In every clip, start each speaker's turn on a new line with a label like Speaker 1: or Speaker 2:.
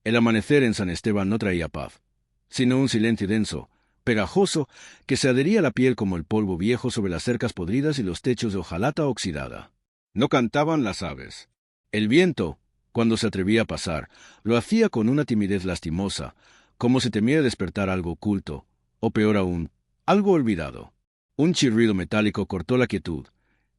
Speaker 1: El amanecer en San Esteban no traía paz, sino un silencio denso, pegajoso, que se adhería a la piel como el polvo viejo sobre las cercas podridas y los techos de hojalata oxidada. No cantaban las aves. El viento, cuando se atrevía a pasar, lo hacía con una timidez lastimosa, como si temiera despertar algo oculto, o peor aún, algo olvidado. Un chirrido metálico cortó la quietud,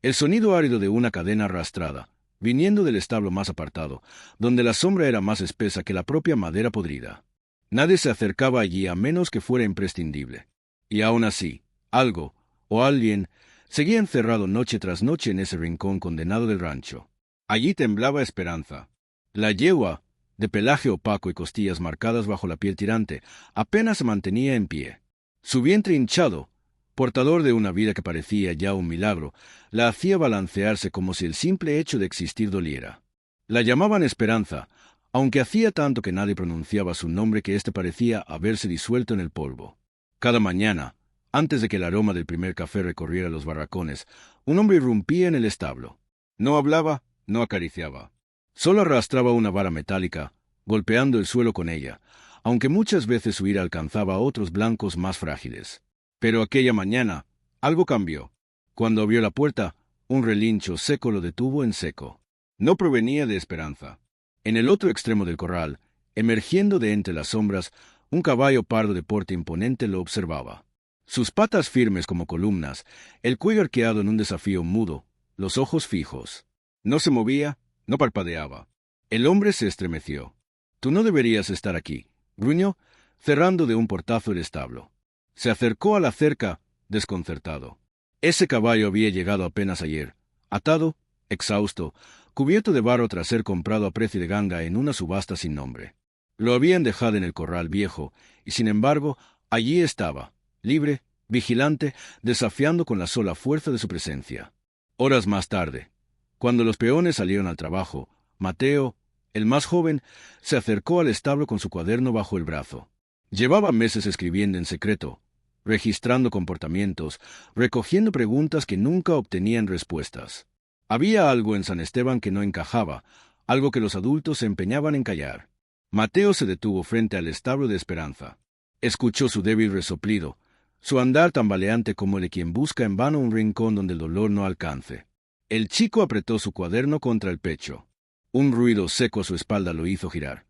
Speaker 1: el sonido árido de una cadena arrastrada, viniendo del establo más apartado, donde la sombra era más espesa que la propia madera podrida. Nadie se acercaba allí a menos que fuera imprescindible. Y aún así, algo, o alguien, seguía encerrado noche tras noche en ese rincón condenado del rancho. Allí temblaba esperanza. La yegua, de pelaje opaco y costillas marcadas bajo la piel tirante, apenas se mantenía en pie. Su vientre hinchado, portador de una vida que parecía ya un milagro, la hacía balancearse como si el simple hecho de existir doliera. La llamaban Esperanza, aunque hacía tanto que nadie pronunciaba su nombre que éste parecía haberse disuelto en el polvo. Cada mañana, antes de que el aroma del primer café recorriera los barracones, un hombre irrumpía en el establo. No hablaba, no acariciaba. Solo arrastraba una vara metálica, golpeando el suelo con ella, aunque muchas veces su ira alcanzaba a otros blancos más frágiles. Pero aquella mañana, algo cambió. Cuando abrió la puerta, un relincho seco lo detuvo en seco. No provenía de Esperanza. En el otro extremo del corral, emergiendo de entre las sombras, un caballo pardo de porte imponente lo observaba. Sus patas firmes como columnas, el cuello arqueado en un desafío mudo, los ojos fijos. No se movía, no parpadeaba. El hombre se estremeció. «Tú no deberías estar aquí», gruñó, cerrando de un portazo el establo. Se acercó a la cerca, desconcertado. Ese caballo había llegado apenas ayer, atado, exhausto, cubierto de barro tras ser comprado a precio de ganga en una subasta sin nombre. Lo habían dejado en el corral viejo, y sin embargo, allí estaba, libre, vigilante, desafiando con la sola fuerza de su presencia. Horas más tarde, cuando los peones salieron al trabajo, Mateo, el más joven, se acercó al establo con su cuaderno bajo el brazo. Llevaba meses escribiendo en secreto, registrando comportamientos, recogiendo preguntas que nunca obtenían respuestas. Había algo en San Esteban que no encajaba, algo que los adultos se empeñaban en callar. Mateo se detuvo frente al establo de Esperanza. Escuchó su débil resoplido, su andar tambaleante como el de quien busca en vano un rincón donde el dolor no alcance. El chico apretó su cuaderno contra el pecho. Un ruido seco a su espalda lo hizo girar.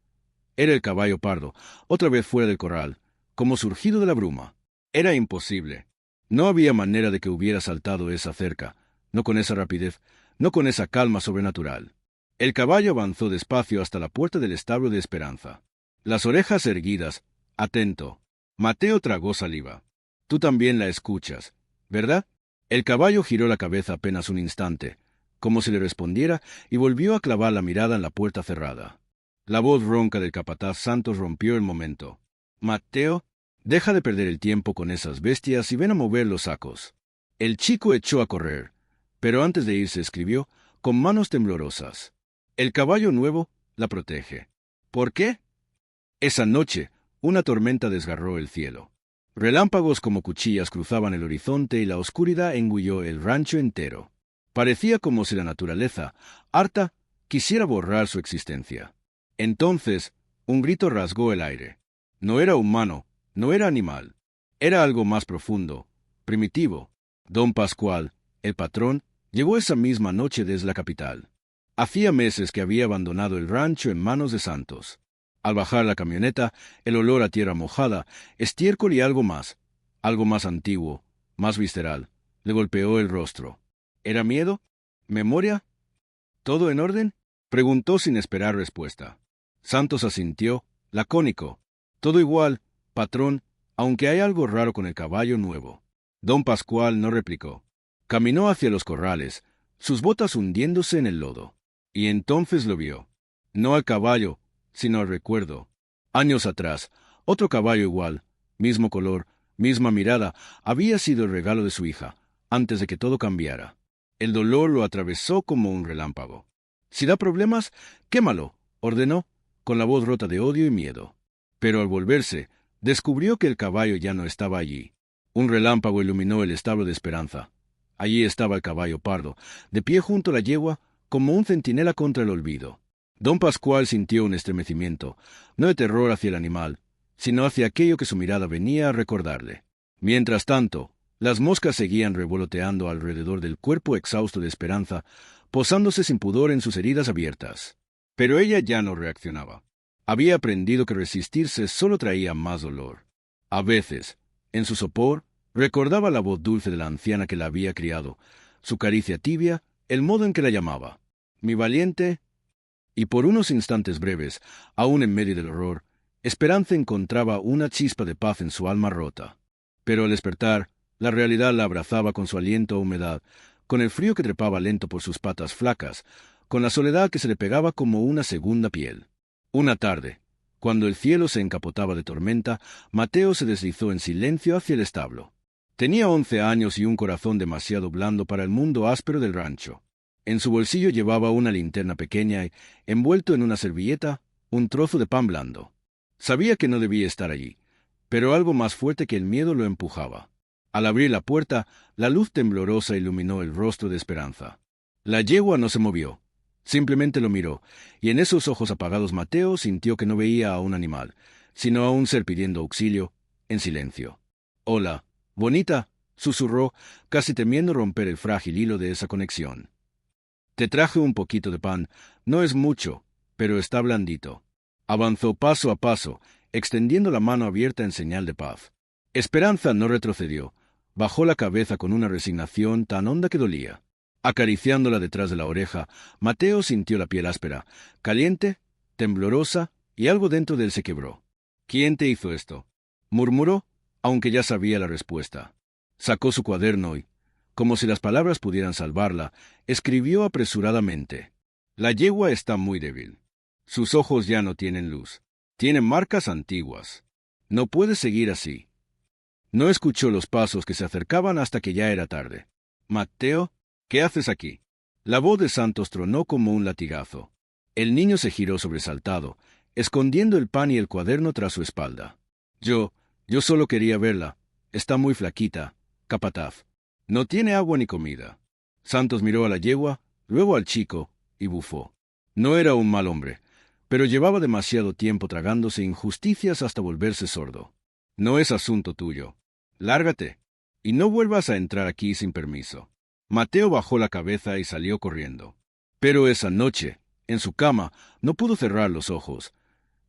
Speaker 1: Era el caballo pardo, otra vez fuera del corral, como surgido de la bruma. Era imposible. No había manera de que hubiera saltado esa cerca, no con esa rapidez, no con esa calma sobrenatural. El caballo avanzó despacio hasta la puerta del establo de Esperanza. Las orejas erguidas, atento. Mateo tragó saliva. Tú también la escuchas, ¿verdad? El caballo giró la cabeza apenas un instante, como si le respondiera, y volvió a clavar la mirada en la puerta cerrada. La voz ronca del capataz Santos rompió el momento. Mateo, deja de perder el tiempo con esas bestias y ven a mover los sacos. El chico echó a correr, pero antes de irse escribió, con manos temblorosas: «El caballo nuevo la protege». ¿Por qué? Esa noche, una tormenta desgarró el cielo. Relámpagos como cuchillas cruzaban el horizonte y la oscuridad engulló el rancho entero. Parecía como si la naturaleza, harta, quisiera borrar su existencia. Entonces, un grito rasgó el aire. No era humano, no era animal. Era algo más profundo, primitivo. Don Pascual, el patrón, llegó esa misma noche desde la capital. Hacía meses que había abandonado el rancho en manos de Santos. Al bajar la camioneta, el olor a tierra mojada, estiércol y algo más antiguo, más visceral, le golpeó el rostro. ¿Era miedo? ¿Memoria? ¿Todo en orden?, preguntó sin esperar respuesta. Santos asintió, lacónico. Todo igual, patrón, aunque hay algo raro con el caballo nuevo. Don Pascual no replicó. Caminó hacia los corrales, sus botas hundiéndose en el lodo. Y entonces lo vio. No al caballo, sino al recuerdo. Años atrás, otro caballo igual, mismo color, misma mirada, había sido el regalo de su hija, antes de que todo cambiara. El dolor lo atravesó como un relámpago. «Si da problemas, quémalo», ordenó, con la voz rota de odio y miedo. Pero al volverse, descubrió que el caballo ya no estaba allí. Un relámpago iluminó el establo de Esperanza. Allí estaba el caballo pardo, de pie junto a la yegua, como un centinela contra el olvido. Don Pascual sintió un estremecimiento, no de terror hacia el animal, sino hacia aquello que su mirada venía a recordarle. Mientras tanto, las moscas seguían revoloteando alrededor del cuerpo exhausto de Esperanza, posándose sin pudor en sus heridas abiertas. Pero ella ya no reaccionaba. Había aprendido que resistirse solo traía más dolor. A veces, en su sopor, recordaba la voz dulce de la anciana que la había criado, su caricia tibia, el modo en que la llamaba. Mi valiente. Y por unos instantes breves, aún en medio del horror, Esperanza encontraba una chispa de paz en su alma rota. Pero al despertar, la realidad la abrazaba con su aliento a humedad, con el frío que trepaba lento por sus patas flacas, con la soledad que se le pegaba como una segunda piel. Una tarde, cuando el cielo se encapotaba de tormenta, Mateo se deslizó en silencio hacia el establo. Tenía 11 años y un corazón demasiado blando para el mundo áspero del rancho. En su bolsillo llevaba una linterna pequeña y, envuelto en una servilleta, un trozo de pan blando. Sabía que no debía estar allí, pero algo más fuerte que el miedo lo empujaba. Al abrir la puerta, la luz temblorosa iluminó el rostro de Esperanza. La yegua no se movió, simplemente lo miró, y en esos ojos apagados Mateo sintió que no veía a un animal, sino a un ser pidiendo auxilio, en silencio. «Hola, bonita», susurró, casi temiendo romper el frágil hilo de esa conexión. «Te traje un poquito de pan, no es mucho, pero está blandito». Avanzó paso a paso, extendiendo la mano abierta en señal de paz. Esperanza no retrocedió. Bajó la cabeza con una resignación tan honda que dolía. Acariciándola detrás de la oreja, Mateo sintió la piel áspera, caliente, temblorosa, y algo dentro de él se quebró. «¿Quién te hizo esto?», murmuró, aunque ya sabía la respuesta. Sacó su cuaderno y, como si las palabras pudieran salvarla, escribió apresuradamente. «La yegua está muy débil. Sus ojos ya no tienen luz. Tiene marcas antiguas. No puede seguir así». No escuchó los pasos que se acercaban hasta que ya era tarde. «Mateo, ¿qué haces aquí?». La voz de Santos tronó como un latigazo. El niño se giró sobresaltado, escondiendo el pan y el cuaderno tras su espalda. Yo solo quería verla. Está muy flaquita, capataz. No tiene agua ni comida». Santos miró a la yegua, luego al chico, y bufó. No era un mal hombre, pero llevaba demasiado tiempo tragándose injusticias hasta volverse sordo. «No es asunto tuyo. Lárgate, y no vuelvas a entrar aquí sin permiso». Mateo bajó la cabeza y salió corriendo. Pero esa noche, en su cama, no pudo cerrar los ojos.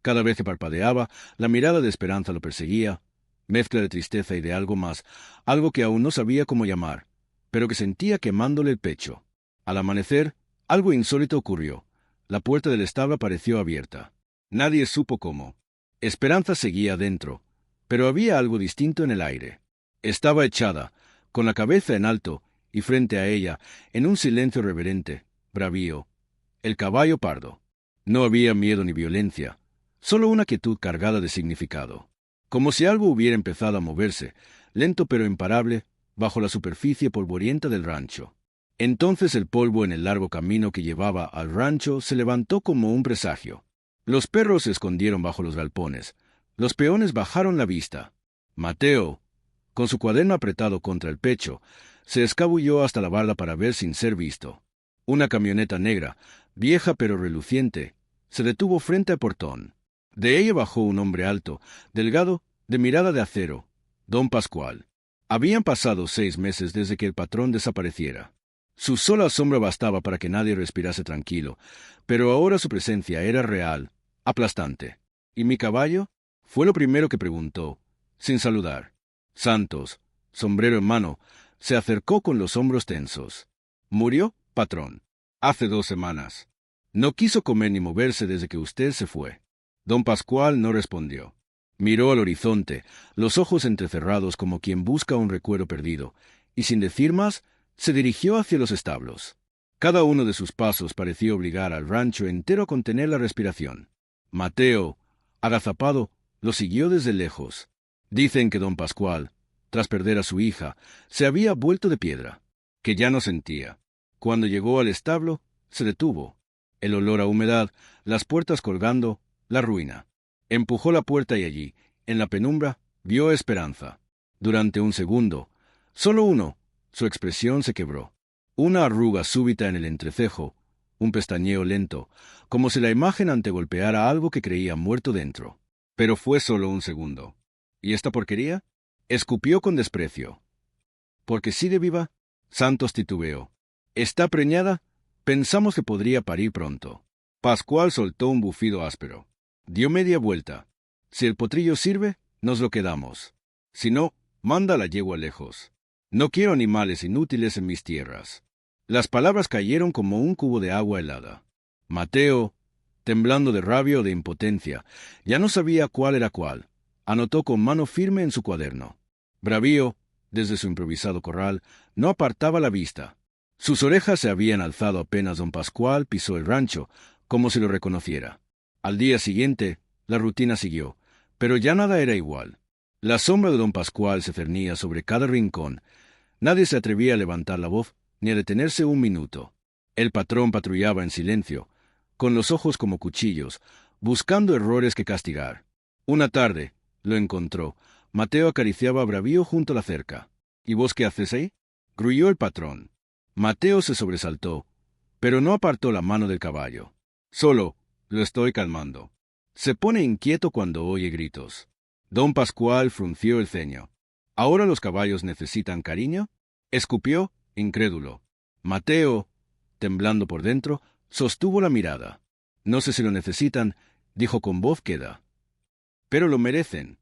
Speaker 1: Cada vez que parpadeaba, la mirada de Esperanza lo perseguía, mezcla de tristeza y de algo más, algo que aún no sabía cómo llamar, pero que sentía quemándole el pecho. Al amanecer, algo insólito ocurrió. La puerta del establo apareció abierta. Nadie supo cómo. Esperanza seguía dentro, pero había algo distinto en el aire. Estaba echada, con la cabeza en alto, y frente a ella, en un silencio reverente, bravío, el caballo pardo. No había miedo ni violencia, solo una quietud cargada de significado. Como si algo hubiera empezado a moverse, lento pero imparable, bajo la superficie polvorienta del rancho. Entonces el polvo en el largo camino que llevaba al rancho se levantó como un presagio. Los perros se escondieron bajo los galpones. Los peones bajaron la vista. Mateo, con su cuaderno apretado contra el pecho, se escabulló hasta la barda para ver sin ser visto. Una camioneta negra, vieja pero reluciente, se detuvo frente al portón. De ella bajó un hombre alto, delgado, de mirada de acero, don Pascual. Habían pasado 6 meses desde que el patrón desapareciera. Su sola sombra bastaba para que nadie respirase tranquilo, pero ahora su presencia era real, aplastante. «¿Y mi caballo?», fue lo primero que preguntó, sin saludar. Santos, sombrero en mano, se acercó con los hombros tensos. «Murió, patrón, hace 2 semanas. No quiso comer ni moverse desde que usted se fue». Don Pascual no respondió. Miró al horizonte, los ojos entrecerrados como quien busca un recuerdo perdido, y sin decir más, se dirigió hacia los establos. Cada uno de sus pasos parecía obligar al rancho entero a contener la respiración. Mateo, agazapado, lo siguió desde lejos. Dicen que don Pascual, tras perder a su hija, se había vuelto de piedra, que ya no sentía. Cuando llegó al establo, se detuvo. El olor a humedad, las puertas colgando, la ruina. Empujó la puerta y allí, en la penumbra, vio Esperanza. Durante un segundo, solo uno, su expresión se quebró. Una arruga súbita en el entrecejo, un pestañeo lento, como si la imagen antegolpeara algo que creía muerto dentro. Pero fue solo un segundo. ¿Y esta porquería? Escupió con desprecio. ¿Porque sigue viva? Santos titubeó. ¿Está preñada? Pensamos que podría parir pronto. Pascual soltó un bufido áspero. Dio media vuelta. Si el potrillo sirve, nos lo quedamos. Si no, manda la yegua lejos. No quiero animales inútiles en mis tierras. Las palabras cayeron como un cubo de agua helada. Mateo, temblando de rabia o de impotencia, ya no sabía cuál era cuál, anotó con mano firme en su cuaderno. Bravío, desde su improvisado corral, no apartaba la vista. Sus orejas se habían alzado apenas don Pascual pisó el rancho, como si lo reconociera. Al día siguiente, la rutina siguió, pero ya nada era igual. La sombra de don Pascual se cernía sobre cada rincón. Nadie se atrevía a levantar la voz ni a detenerse un minuto. El patrón patrullaba en silencio, con los ojos como cuchillos, buscando errores que castigar. Una tarde, lo encontró. Mateo acariciaba a Bravío junto a la cerca. ¿Y vos qué haces ahí? Gruñó el patrón. Mateo se sobresaltó, pero no apartó la mano del caballo. Solo, lo estoy calmando. Se pone inquieto cuando oye gritos. Don Pascual frunció el ceño. ¿Ahora los caballos necesitan cariño? Escupió, incrédulo. Mateo, temblando por dentro, sostuvo la mirada. No sé si lo necesitan, dijo con voz queda. Pero lo merecen.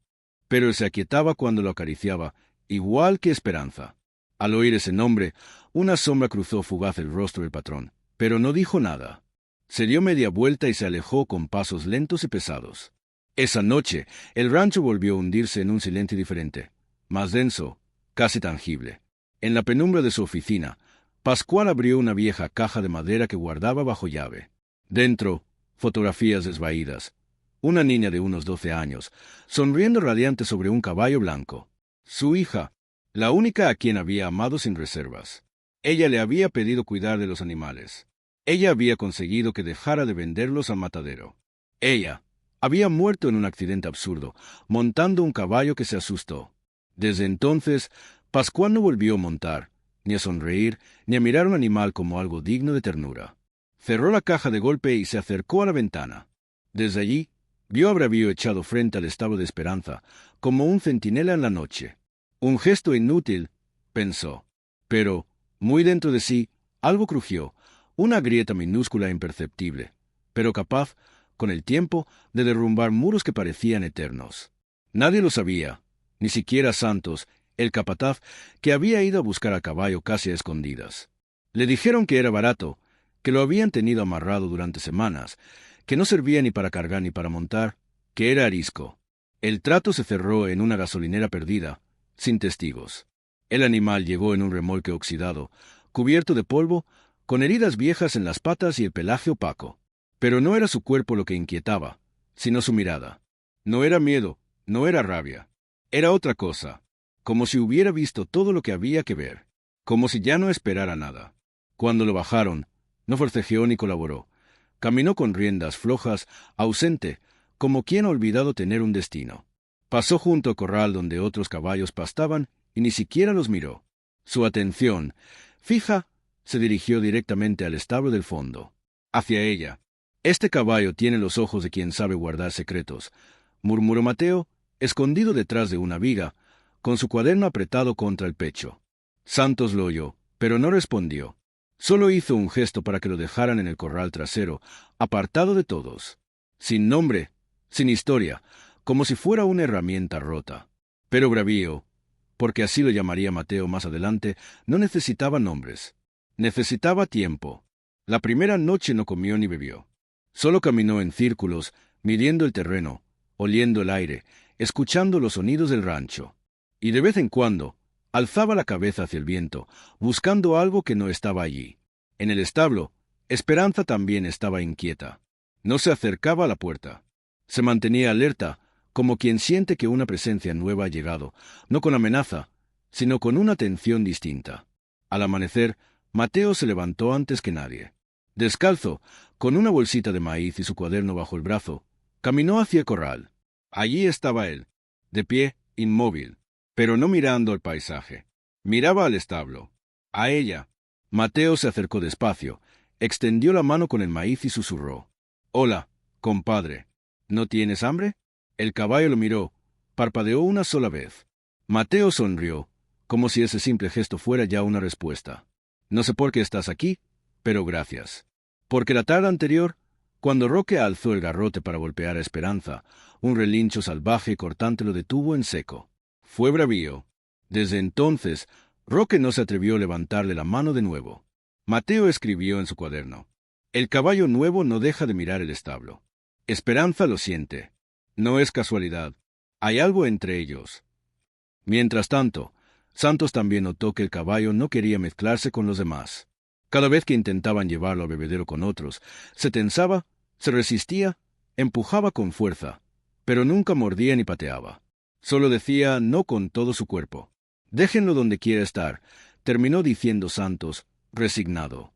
Speaker 1: Pero se aquietaba cuando lo acariciaba, igual que Esperanza. Al oír ese nombre, una sombra cruzó fugaz el rostro del patrón, pero no dijo nada. Se dio media vuelta y se alejó con pasos lentos y pesados. Esa noche, el rancho volvió a hundirse en un silencio diferente, más denso, casi tangible. En la penumbra de su oficina, Pascual abrió una vieja caja de madera que guardaba bajo llave. Dentro, fotografías desvaídas. Una niña de unos 12 años, sonriendo radiante sobre un caballo blanco. Su hija, la única a quien había amado sin reservas. Ella le había pedido cuidar de los animales. Ella había conseguido que dejara de venderlos al matadero. Ella había muerto en un accidente absurdo, montando un caballo que se asustó. Desde entonces, Pascual no volvió a montar, ni a sonreír, ni a mirar a un animal como algo digno de ternura. Cerró la caja de golpe y se acercó a la ventana. Desde allí, vio a Bravío echado frente al establo de Esperanza, como un centinela en la noche. Un gesto inútil, pensó. Pero, muy dentro de sí, algo crujió, una grieta minúscula e imperceptible, pero capaz, con el tiempo, de derrumbar muros que parecían eternos. Nadie lo sabía, ni siquiera Santos, el capataz, que había ido a buscar a caballo casi a escondidas. Le dijeron que era barato, que lo habían tenido amarrado durante semanas, que no servía ni para cargar ni para montar, que era arisco. El trato se cerró en una gasolinera perdida, sin testigos. El animal llegó en un remolque oxidado, cubierto de polvo, con heridas viejas en las patas y el pelaje opaco. Pero no era su cuerpo lo que inquietaba, sino su mirada. No era miedo, no era rabia. Era otra cosa, como si hubiera visto todo lo que había que ver, como si ya no esperara nada. Cuando lo bajaron, no forcejeó ni colaboró. Caminó con riendas flojas, ausente, como quien ha olvidado tener un destino. Pasó junto al corral donde otros caballos pastaban y ni siquiera los miró. Su atención, fija, se dirigió directamente al establo del fondo, hacia ella. Este caballo tiene los ojos de quien sabe guardar secretos, murmuró Mateo, escondido detrás de una viga, con su cuaderno apretado contra el pecho. Santos lo oyó, pero no respondió. Solo hizo un gesto para que lo dejaran en el corral trasero, apartado de todos. Sin nombre, sin historia, como si fuera una herramienta rota. Pero Bravío, porque así lo llamaría Mateo más adelante, no necesitaba nombres. Necesitaba tiempo. La primera noche no comió ni bebió. Solo caminó en círculos, midiendo el terreno, oliendo el aire, escuchando los sonidos del rancho. Y de vez en cuando, alzaba la cabeza hacia el viento, buscando algo que no estaba allí. En el establo, Esperanza también estaba inquieta. No se acercaba a la puerta. Se mantenía alerta, como quien siente que una presencia nueva ha llegado, no con amenaza, sino con una tensión distinta. Al amanecer, Mateo se levantó antes que nadie. Descalzo, con una bolsita de maíz y su cuaderno bajo el brazo, caminó hacia el corral. Allí estaba él, de pie, inmóvil, pero no mirando al paisaje. Miraba al establo. A ella. Mateo se acercó despacio, Extendió la mano con el maíz y susurró. «Hola, compadre. ¿No tienes hambre?» El caballo lo miró, parpadeó una sola vez. Mateo sonrió, como si ese simple gesto fuera ya una respuesta. «No sé por qué estás aquí, pero gracias». Porque la tarde anterior, cuando Roque alzó el garrote para golpear a Esperanza, un relincho salvaje y cortante lo detuvo en seco. Fue bravío. Desde entonces, Roque no se atrevió a levantarle la mano de nuevo. Mateo escribió en su cuaderno: «El caballo nuevo no deja de mirar el establo. Esperanza lo siente. No es casualidad. Hay algo entre ellos». Mientras tanto, Santos también notó que el caballo no quería mezclarse con los demás. Cada vez que intentaban llevarlo al bebedero con otros, se tensaba, se resistía, empujaba con fuerza, pero nunca mordía ni pateaba. Solo decía no con todo su cuerpo. «Déjenlo donde quiera estar», terminó diciendo Santos, resignado.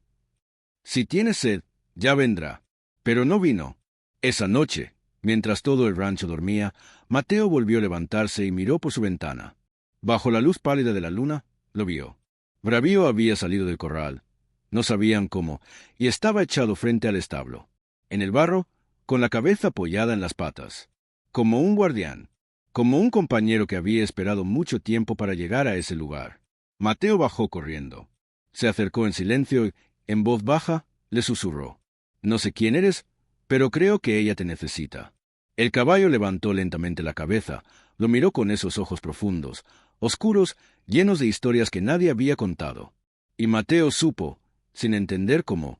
Speaker 1: «Si tiene sed, ya vendrá». Pero no vino. Esa noche, mientras todo el rancho dormía, Mateo volvió a levantarse y miró por su ventana. Bajo la luz pálida de la luna, lo vio. Bravío había salido del corral. No sabían cómo, y estaba echado frente al establo, en el barro, con la cabeza apoyada en las patas. Como un guardián, como un compañero que había esperado mucho tiempo para llegar a ese lugar. Mateo bajó corriendo. Se acercó en silencio y, en voz baja, le susurró: «No sé quién eres, pero creo que ella te necesita». El caballo levantó lentamente la cabeza, lo miró con esos ojos profundos, oscuros, llenos de historias que nadie había contado. Y Mateo supo, sin entender cómo,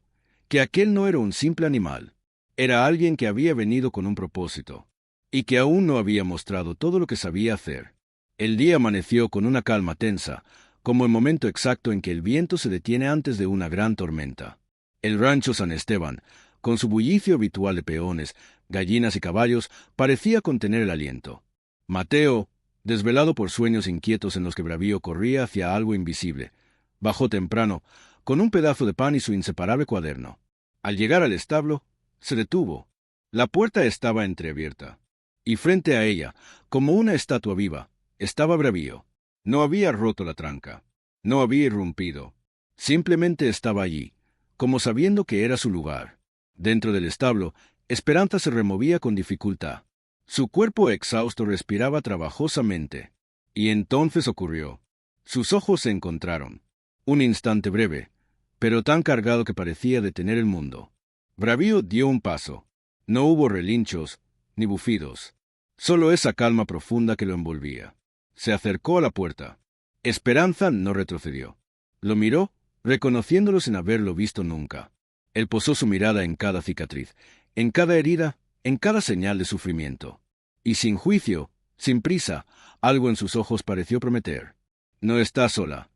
Speaker 1: que aquel no era un simple animal. Era alguien que había venido con un propósito, y que aún no había mostrado todo lo que sabía hacer. El día amaneció con una calma tensa, como el momento exacto en que el viento se detiene antes de una gran tormenta. El rancho San Esteban, con su bullicio habitual de peones, gallinas y caballos, parecía contener el aliento. Mateo, desvelado por sueños inquietos en los que Bravío corría hacia algo invisible, bajó temprano, con un pedazo de pan y su inseparable cuaderno. Al llegar al establo, se detuvo. La puerta estaba entreabierta, y frente a ella, como una estatua viva, estaba Bravío. No había roto la tranca, no había irrumpido, simplemente estaba allí, como sabiendo que era su lugar. Dentro del establo, Esperanza se removía con dificultad. Su cuerpo exhausto respiraba trabajosamente. Y entonces ocurrió. Sus ojos se encontraron. Un instante breve, pero tan cargado que parecía detener el mundo. Bravío dio un paso. No hubo relinchos, ni bufidos. Solo esa calma profunda que lo envolvía. Se acercó a la puerta. Esperanza no retrocedió. Lo miró, reconociéndolo sin haberlo visto nunca. Él posó su mirada en cada cicatriz, en cada herida, en cada señal de sufrimiento. Y sin juicio, sin prisa, algo en sus ojos pareció prometer. «No está sola».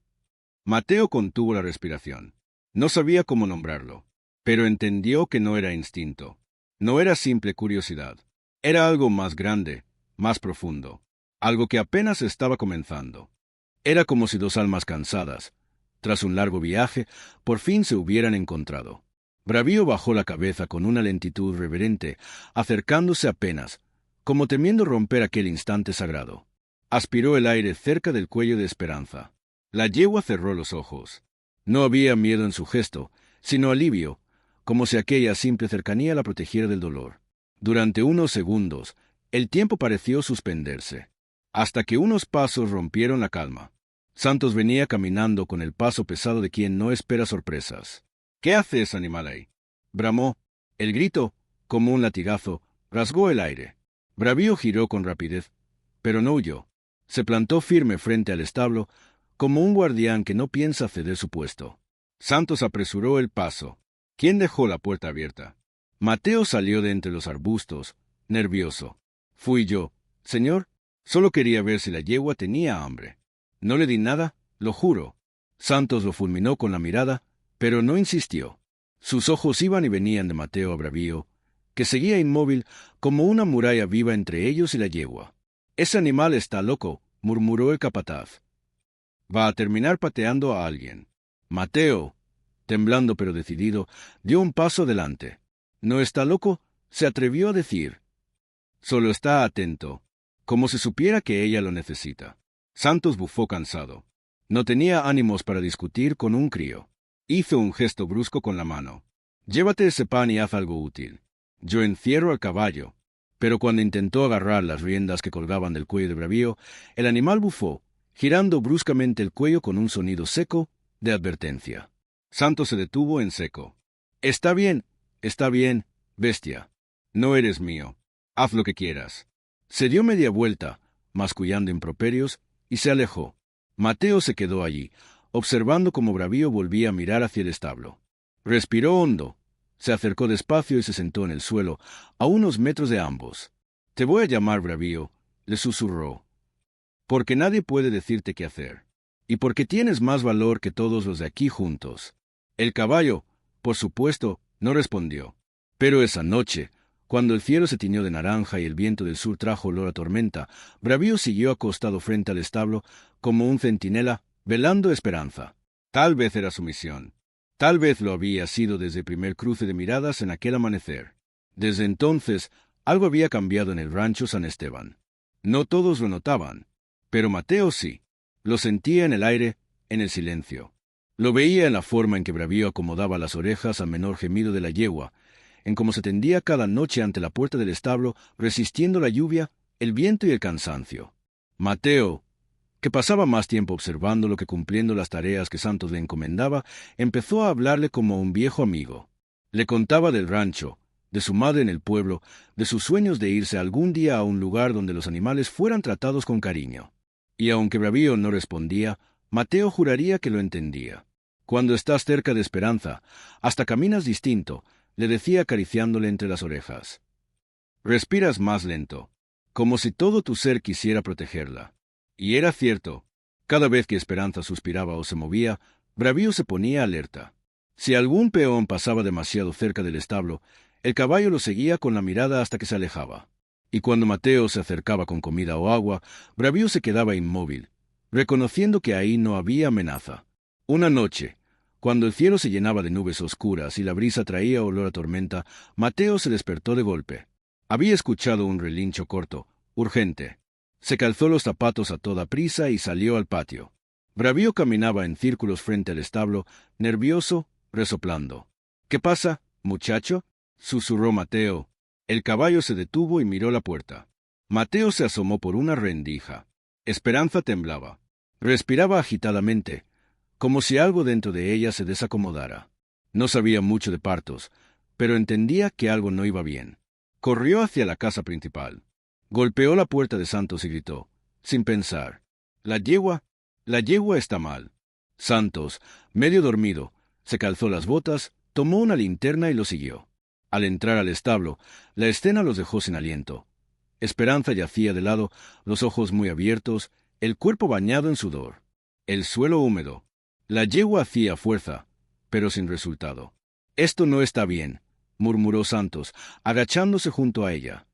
Speaker 1: Mateo contuvo la respiración. No sabía cómo nombrarlo, pero entendió que no era instinto. No era simple curiosidad. Era algo más grande, más profundo. Algo que apenas estaba comenzando. Era como si dos almas cansadas, tras un largo viaje, por fin se hubieran encontrado. Bravío bajó la cabeza con una lentitud reverente, acercándose apenas, como temiendo romper aquel instante sagrado. Aspiró el aire cerca del cuello de Esperanza. La yegua cerró los ojos. No había miedo en su gesto, sino alivio, como si aquella simple cercanía la protegiera del dolor. Durante unos segundos, el tiempo pareció suspenderse, hasta que unos pasos rompieron la calma. Santos venía caminando con el paso pesado de quien no espera sorpresas. «¿Qué hace ese animal ahí?», bramó. El grito, como un latigazo, rasgó el aire. Bravío giró con rapidez, pero no huyó. Se plantó firme frente al establo, como un guardián que no piensa ceder su puesto. Santos apresuró el paso. ¿Quién dejó la puerta abierta? Mateo salió de entre los arbustos, nervioso. «Fui yo, señor. Solo quería ver si la yegua tenía hambre. No le di nada, lo juro». Santos lo fulminó con la mirada, pero no insistió. Sus ojos iban y venían de Mateo a Bravío, que seguía inmóvil como una muralla viva entre ellos y la yegua. «Ese animal está loco», murmuró el capataz. «Va a terminar pateando a alguien». Mateo, temblando pero decidido, dio un paso adelante. «¿No está loco?», se atrevió a decir. «Solo está atento, como si supiera que ella lo necesita». Santos bufó cansado. No tenía ánimos para discutir con un crío. Hizo un gesto brusco con la mano. Llévate ese pan y haz algo útil. Yo encierro al caballo. Pero cuando intentó agarrar las riendas que colgaban del cuello de Bravío, el animal bufó, girando bruscamente el cuello con un sonido seco de advertencia. Santos se detuvo en seco. Está bien, bestia. No eres mío. Haz lo que quieras. Se dio media vuelta, mascullando improperios, y se alejó. Mateo se quedó allí, observando cómo Bravío volvía a mirar hacia el establo. Respiró hondo, se acercó despacio y se sentó en el suelo, a unos metros de ambos. Te voy a llamar Bravío, le susurró. Porque nadie puede decirte qué hacer. Y porque tienes más valor que todos los de aquí juntos. El caballo, por supuesto, no respondió. Pero esa noche, cuando el cielo se tiñó de naranja y el viento del sur trajo olor a tormenta, Bravío siguió acostado frente al establo, como un centinela, velando esperanza. Tal vez era su misión. Tal vez lo había sido desde el primer cruce de miradas en aquel amanecer. Desde entonces, algo había cambiado en el rancho San Esteban. No todos lo notaban, pero Mateo sí. Lo sentía en el aire, en el silencio. Lo veía en la forma en que Bravío acomodaba las orejas al menor gemido de la yegua, en cómo se tendía cada noche ante la puerta del establo, resistiendo la lluvia, el viento y el cansancio. Mateo, que pasaba más tiempo observándolo que cumpliendo las tareas que Santos le encomendaba, empezó a hablarle como a un viejo amigo. Le contaba del rancho, de su madre en el pueblo, de sus sueños de irse algún día a un lugar donde los animales fueran tratados con cariño. Y aunque Bravío no respondía, Mateo juraría que lo entendía. Cuando estás cerca de Esperanza, hasta caminas distinto, le decía acariciándole entre las orejas. Respiras más lento, como si todo tu ser quisiera protegerla. Y era cierto. Cada vez que Esperanza suspiraba o se movía, Bravío se ponía alerta. Si algún peón pasaba demasiado cerca del establo, el caballo lo seguía con la mirada hasta que se alejaba. Y cuando Mateo se acercaba con comida o agua, Bravío se quedaba inmóvil, reconociendo que ahí no había amenaza. Una noche, cuando el cielo se llenaba de nubes oscuras y la brisa traía olor a tormenta, Mateo se despertó de golpe. Había escuchado un relincho corto, urgente. Se calzó los zapatos a toda prisa y salió al patio. Bravío caminaba en círculos frente al establo, nervioso, resoplando. ¿Qué pasa, muchacho?, susurró Mateo. El caballo se detuvo y miró la puerta. Mateo se asomó por una rendija. Esperanza temblaba. Respiraba agitadamente, como si algo dentro de ella se desacomodara. No sabía mucho de partos, pero entendía que algo no iba bien. Corrió hacia la casa principal. Golpeó la puerta de Santos y gritó, sin pensar: la yegua está mal. Santos, medio dormido, se calzó las botas, tomó una linterna y lo siguió. Al entrar al establo, la escena los dejó sin aliento. Esperanza yacía de lado, los ojos muy abiertos, el cuerpo bañado en sudor, el suelo húmedo. La yegua hacía fuerza, pero sin resultado. Esto no está bien, murmuró Santos, agachándose junto a ella.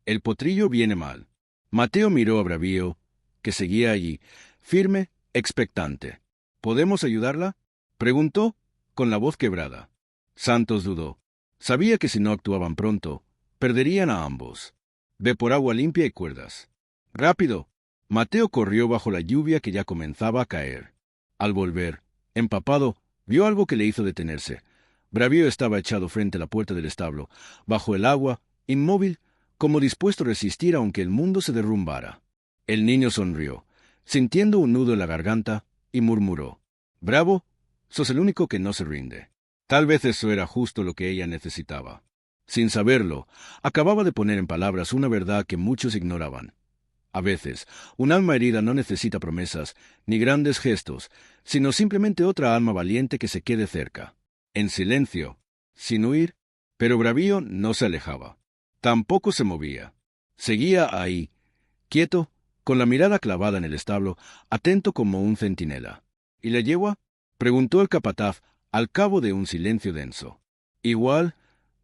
Speaker 1: El potrillo viene mal. Mateo miró a Bravío, que seguía allí, firme, expectante. ¿Podemos ayudarla?, preguntó, con la voz quebrada. Santos dudó. Sabía que si no actuaban pronto, perderían a ambos. Ve por agua limpia y cuerdas. ¡Rápido! Mateo corrió bajo la lluvia que ya comenzaba a caer. Al volver, empapado, vio algo que le hizo detenerse. Bravío estaba echado frente a la puerta del establo, bajo el agua, inmóvil, como dispuesto a resistir aunque el mundo se derrumbara. El niño sonrió, sintiendo un nudo en la garganta, y murmuró: «Bravo, sos el único que no se rinde». Tal vez eso era justo lo que ella necesitaba. Sin saberlo, acababa de poner en palabras una verdad que muchos ignoraban. A veces, un alma herida no necesita promesas, ni grandes gestos, sino simplemente otra alma valiente que se quede cerca, en silencio, sin huir. Pero Bravío no se alejaba. Tampoco se movía. Seguía ahí, quieto, con la mirada clavada en el establo, atento como un centinela. ¿Y la yegua?, preguntó el capataz, al cabo de un silencio denso. Igual,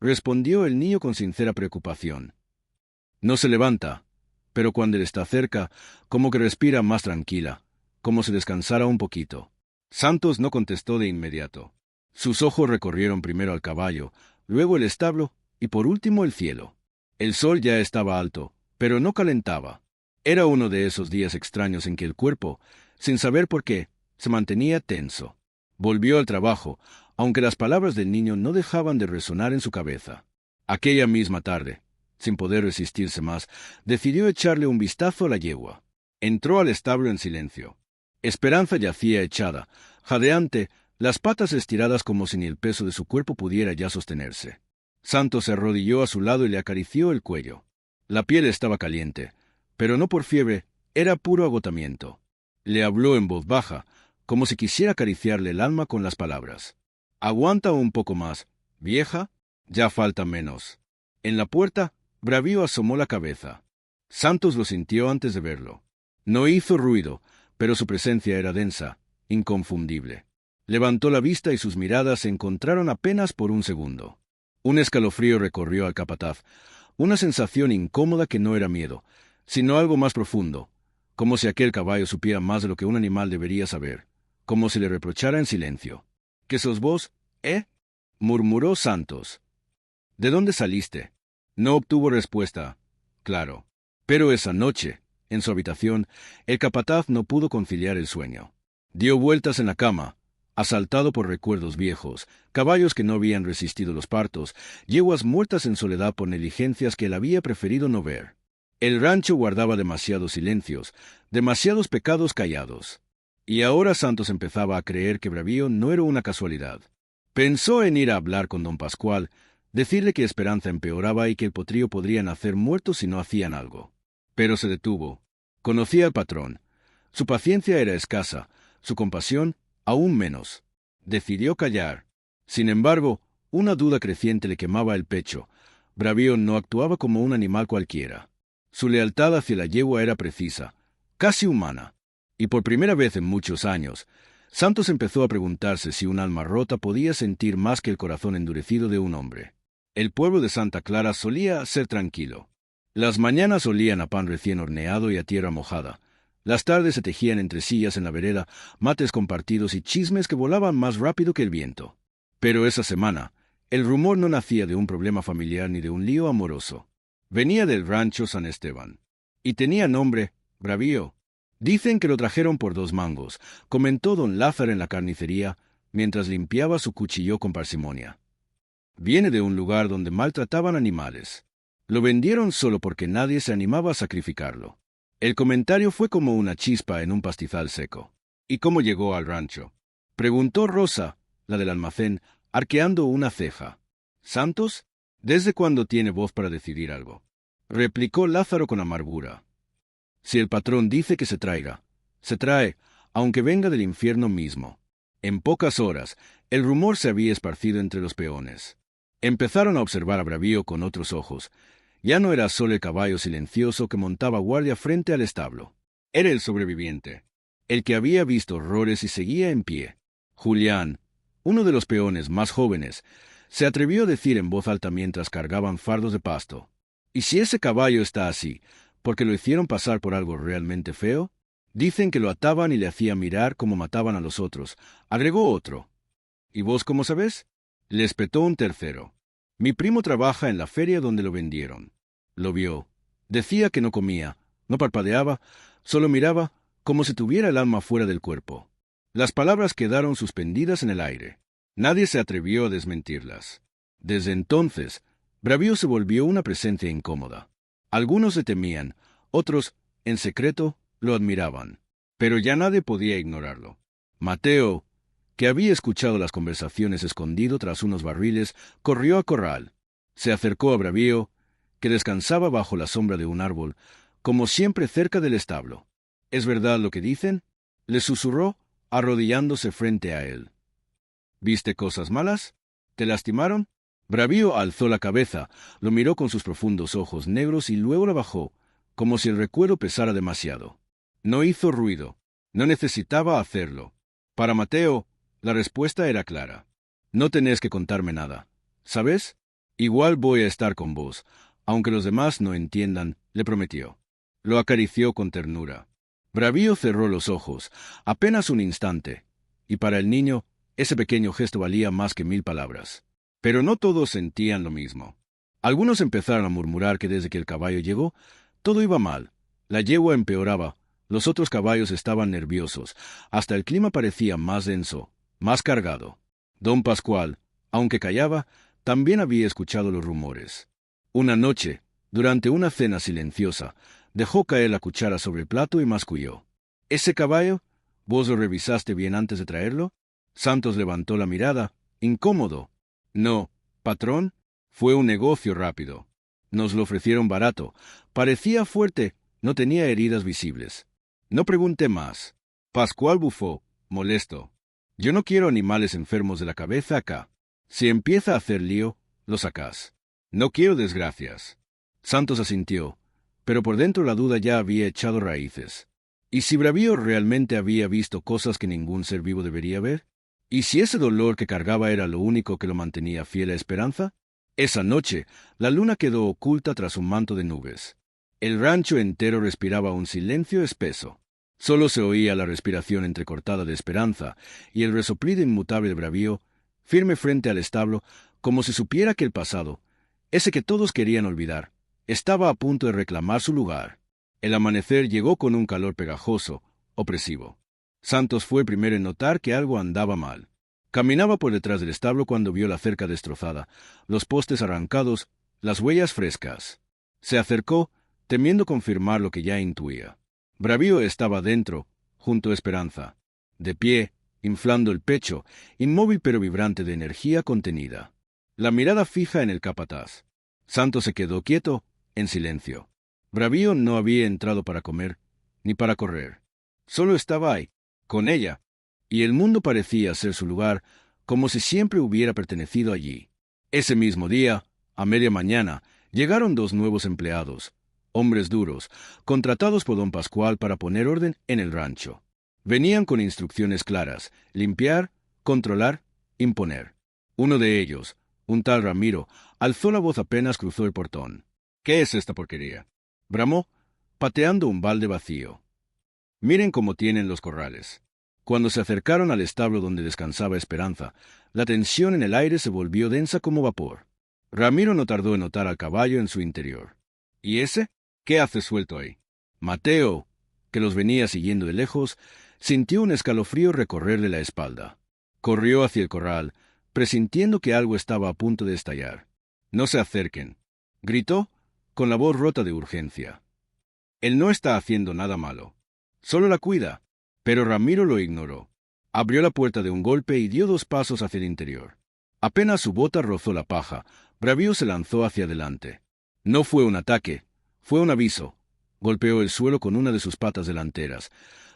Speaker 1: respondió el niño con sincera preocupación. No se levanta, pero cuando él está cerca, como que respira más tranquila, como si descansara un poquito. Santos no contestó de inmediato. Sus ojos recorrieron primero al caballo, luego el establo y por último el cielo. El sol ya estaba alto, pero no calentaba. Era uno de esos días extraños en que el cuerpo, sin saber por qué, se mantenía tenso. Volvió al trabajo, aunque las palabras del niño no dejaban de resonar en su cabeza. Aquella misma tarde, sin poder resistirse más, decidió echarle un vistazo a la yegua. Entró al establo en silencio. Esperanza yacía echada, jadeante, las patas estiradas como si ni el peso de su cuerpo pudiera ya sostenerse. Santos se arrodilló a su lado y le acarició el cuello. La piel estaba caliente, pero no por fiebre, era puro agotamiento. Le habló en voz baja, como si quisiera acariciarle el alma con las palabras. «Aguanta un poco más, vieja, ya falta menos». En la puerta, Bravío asomó la cabeza. Santos lo sintió antes de verlo. No hizo ruido, pero su presencia era densa, inconfundible. Levantó la vista y sus miradas se encontraron apenas por un segundo. Un escalofrío recorrió al capataz, una sensación incómoda que no era miedo, sino algo más profundo, como si aquel caballo supiera más de lo que un animal debería saber, como si le reprochara en silencio. «¿Qué sos vos, murmuró Santos. «¿De dónde saliste?» No obtuvo respuesta. Claro. Pero esa noche, en su habitación, el capataz no pudo conciliar el sueño. Dio vueltas en la cama, asaltado por recuerdos viejos, caballos que no habían resistido los partos, yeguas muertas en soledad por negligencias que él había preferido no ver. El rancho guardaba demasiados silencios, demasiados pecados callados. Y ahora Santos empezaba a creer que Bravío no era una casualidad. Pensó en ir a hablar con don Pascual, decirle que Esperanza empeoraba y que el potrillo podría nacer muerto si no hacían algo. Pero se detuvo. Conocía al patrón. Su paciencia era escasa, su compasión aún menos. Decidió callar. Sin embargo, una duda creciente le quemaba el pecho. Bravío no actuaba como un animal cualquiera. Su lealtad hacia la yegua era precisa, casi humana. Y por primera vez en muchos años, Santos empezó a preguntarse si un alma rota podía sentir más que el corazón endurecido de un hombre. El pueblo de Santa Clara solía ser tranquilo. Las mañanas olían a pan recién horneado y a tierra mojada. Las tardes se tejían entre sillas en la vereda, mates compartidos y chismes que volaban más rápido que el viento. Pero esa semana, el rumor no nacía de un problema familiar ni de un lío amoroso. Venía del rancho San Esteban. Y tenía nombre, Bravío. Dicen que lo trajeron por 2 mangos, comentó don Lázaro en la carnicería, mientras limpiaba su cuchillo con parsimonia. Viene de un lugar donde maltrataban animales. Lo vendieron solo porque nadie se animaba a sacrificarlo. El comentario fue como una chispa en un pastizal seco. ¿Y cómo llegó al rancho?, preguntó Rosa, la del almacén, arqueando una ceja. ¿Santos? ¿Desde cuándo tiene voz para decidir algo?, replicó Lázaro con amargura. Si el patrón dice que se traiga, se trae, aunque venga del infierno mismo. En pocas horas, el rumor se había esparcido entre los peones. Empezaron a observar a Bravío con otros ojos. Ya no era solo el caballo silencioso que montaba guardia frente al establo. Era el sobreviviente, el que había visto horrores y seguía en pie. Julián, uno de los peones más jóvenes, se atrevió a decir en voz alta mientras cargaban fardos de pasto: «¿Y si ese caballo está así, porque lo hicieron pasar por algo realmente feo? Dicen que lo ataban y le hacían mirar como mataban a los otros», agregó otro. «¿Y vos cómo sabés?», le espetó un tercero. «Mi primo trabaja en la feria donde lo vendieron. Lo vio. Decía que no comía, no parpadeaba, solo miraba como si tuviera el alma fuera del cuerpo». Las palabras quedaron suspendidas en el aire. Nadie se atrevió a desmentirlas. Desde entonces, Bravío se volvió una presencia incómoda. Algunos le temían, otros, en secreto, lo admiraban. Pero ya nadie podía ignorarlo. Mateo, que había escuchado las conversaciones escondido tras unos barriles, corrió a corral. Se acercó a Bravío, que descansaba bajo la sombra de un árbol, como siempre cerca del establo. «¿Es verdad lo que dicen?», le susurró, arrodillándose frente a él. «¿Viste cosas malas? ¿Te lastimaron?». Bravío alzó la cabeza, lo miró con sus profundos ojos negros y luego la bajó, como si el recuerdo pesara demasiado. No hizo ruido. No necesitaba hacerlo. Para Mateo, la respuesta era clara. «No tenés que contarme nada. ¿Sabes? Igual voy a estar con vos, aunque los demás no entiendan», le prometió. Lo acarició con ternura. Bravío cerró los ojos, apenas un instante, y para el niño, ese pequeño gesto valía más que 1000 palabras. Pero no todos sentían lo mismo. Algunos empezaron a murmurar que desde que el caballo llegó, todo iba mal. La yegua empeoraba, los otros caballos estaban nerviosos, hasta el clima parecía más denso, más cargado. Don Pascual, aunque callaba, también había escuchado los rumores. Una noche, durante una cena silenciosa, dejó caer la cuchara sobre el plato y masculló. ¿Ese caballo? ¿Vos lo revisaste bien antes de traerlo? Santos levantó la mirada, incómodo. No, patrón, fue un negocio rápido. Nos lo ofrecieron barato. Parecía fuerte, no tenía heridas visibles. No pregunté más. Pascual bufó, molesto. Yo no quiero animales enfermos de la cabeza acá. Si empieza a hacer lío, lo sacás. No quiero desgracias. Santos asintió, pero por dentro la duda ya había echado raíces. ¿Y si Bravío realmente había visto cosas que ningún ser vivo debería ver? ¿Y si ese dolor que cargaba era lo único que lo mantenía fiel a Esperanza? Esa noche, la luna quedó oculta tras un manto de nubes. El rancho entero respiraba un silencio espeso. Solo se oía la respiración entrecortada de Esperanza y el resoplido inmutable de Bravío, firme frente al establo, como si supiera que el pasado, ese que todos querían olvidar, estaba a punto de reclamar su lugar. El amanecer llegó con un calor pegajoso, opresivo. Santos fue el primero en notar que algo andaba mal. Caminaba por detrás del establo cuando vio la cerca destrozada, los postes arrancados, las huellas frescas. Se acercó, temiendo confirmar lo que ya intuía. Bravío estaba dentro, junto a Esperanza, de pie, inflando el pecho, inmóvil pero vibrante de energía contenida. La mirada fija en el capataz. Santos se quedó quieto, en silencio. Bravío no había entrado para comer, ni para correr. Solo estaba ahí, con ella, y el mundo parecía ser su lugar, como si siempre hubiera pertenecido allí. Ese mismo día, a media mañana, llegaron 2 nuevos empleados, hombres duros, contratados por don Pascual para poner orden en el rancho. Venían con instrucciones claras: limpiar, controlar, imponer. Uno de ellos, un tal Ramiro, alzó la voz apenas cruzó el portón. ¿Qué es esta porquería?, bramó, pateando un balde vacío. Miren cómo tienen los corrales. Cuando se acercaron al establo donde descansaba Esperanza, la tensión en el aire se volvió densa como vapor. Ramiro no tardó en notar al caballo en su interior. ¿Y ese? ¿Qué hace suelto ahí? Mateo, que los venía siguiendo de lejos, sintió un escalofrío recorrerle la espalda. Corrió hacia el corral, presintiendo que algo estaba a punto de estallar. «No se acerquen», gritó, con la voz rota de urgencia. «Él no está haciendo nada malo. Solo la cuida». Pero Ramiro lo ignoró. Abrió la puerta de un golpe y dio 2 pasos hacia el interior. Apenas su bota rozó la paja, Bravío se lanzó hacia adelante. No fue un ataque, fue un aviso. Golpeó el suelo con una de sus patas delanteras,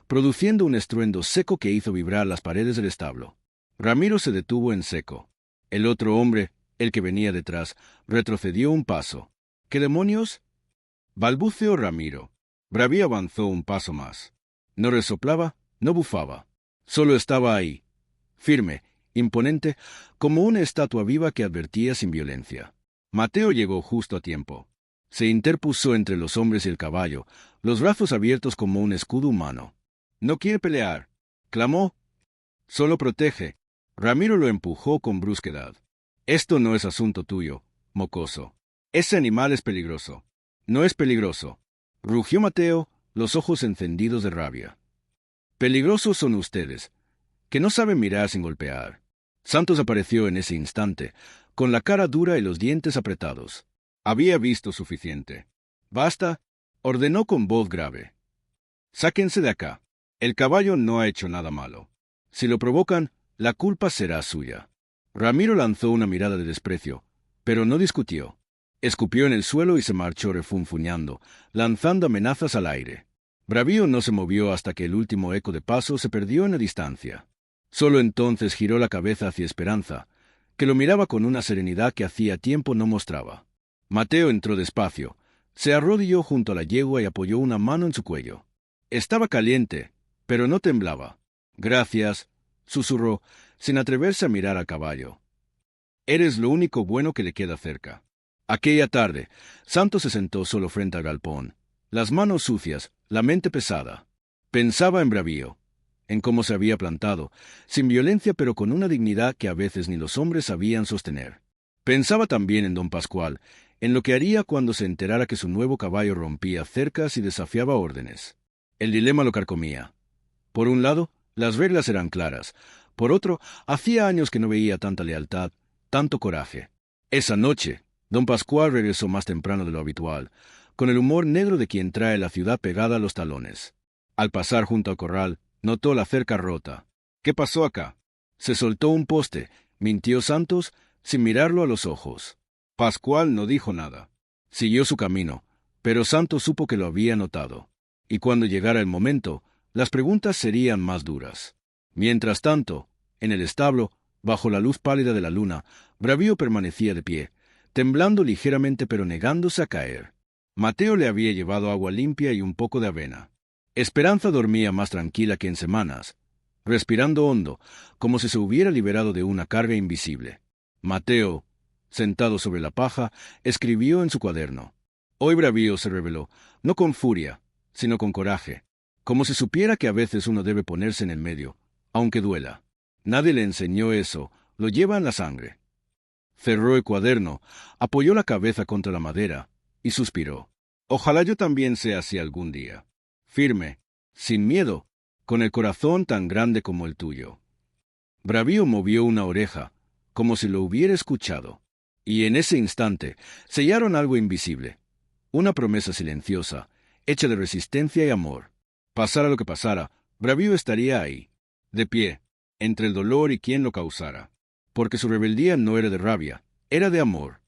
Speaker 1: produciendo un estruendo seco que hizo vibrar las paredes del establo. Ramiro se detuvo en seco. El otro hombre, el que venía detrás, retrocedió un paso. ¿Qué demonios?, balbuceó Ramiro. Bravío avanzó un paso más. No resoplaba, no bufaba. Solo estaba ahí, firme, imponente, como una estatua viva que advertía sin violencia. Mateo llegó justo a tiempo. Se interpuso entre los hombres y el caballo, los brazos abiertos como un escudo humano. «No quiere pelear», clamó. «Solo protege». Ramiro lo empujó con brusquedad. «Esto no es asunto tuyo, mocoso. Ese animal es peligroso». «No es peligroso», rugió Mateo, los ojos encendidos de rabia. «Peligrosos son ustedes, que no saben mirar sin golpear». Santos apareció en ese instante, con la cara dura y los dientes apretados. Había visto suficiente. «Basta», ordenó con voz grave. «Sáquense de acá. El caballo no ha hecho nada malo. Si lo provocan, la culpa será suya». Ramiro lanzó una mirada de desprecio, pero no discutió. Escupió en el suelo y se marchó refunfuñando, lanzando amenazas al aire. Bravío no se movió hasta que el último eco de paso se perdió en la distancia. Solo entonces giró la cabeza hacia Esperanza, que lo miraba con una serenidad que hacía tiempo no mostraba. Mateo entró despacio, se arrodilló junto a la yegua y apoyó una mano en su cuello. Estaba caliente, pero no temblaba. «Gracias», susurró, sin atreverse a mirar al caballo. «Eres lo único bueno que le queda cerca». Aquella tarde, Santos se sentó solo frente al galpón, las manos sucias, la mente pesada. Pensaba en Bravío, en cómo se había plantado, sin violencia pero con una dignidad que a veces ni los hombres sabían sostener. Pensaba también en don Pascual, en lo que haría cuando se enterara que su nuevo caballo rompía cercas y desafiaba órdenes. El dilema lo carcomía. Por un lado, las reglas eran claras. Por otro, hacía años que no veía tanta lealtad, tanto coraje. Esa noche, don Pascual regresó más temprano de lo habitual, con el humor negro de quien trae la ciudad pegada a los talones. Al pasar junto al corral, notó la cerca rota. ¿Qué pasó acá? Se soltó un poste, mintió Santos, sin mirarlo a los ojos. Pascual no dijo nada. Siguió su camino, pero Santos supo que lo había notado. Y cuando llegara el momento, las preguntas serían más duras. Mientras tanto, en el establo, bajo la luz pálida de la luna, Bravío permanecía de pie, temblando ligeramente pero negándose a caer. Mateo le había llevado agua limpia y un poco de avena. Esperanza dormía más tranquila que en semanas, respirando hondo, como si se hubiera liberado de una carga invisible. Mateo, sentado sobre la paja, escribió en su cuaderno. Hoy Bravío se rebeló, no con furia, sino con coraje, como si supiera que a veces uno debe ponerse en el medio, aunque duela. Nadie le enseñó eso, lo lleva en la sangre. Cerró el cuaderno, apoyó la cabeza contra la madera y suspiró. Ojalá yo también sea así algún día. Firme, sin miedo, con el corazón tan grande como el tuyo. Bravío movió una oreja, como si lo hubiera escuchado. Y en ese instante sellaron algo invisible. Una promesa silenciosa, hecha de resistencia y amor. Pasara lo que pasara, Bravío estaría ahí, de pie, entre el dolor y quien lo causara. Porque su rebeldía no era de rabia, era de amor.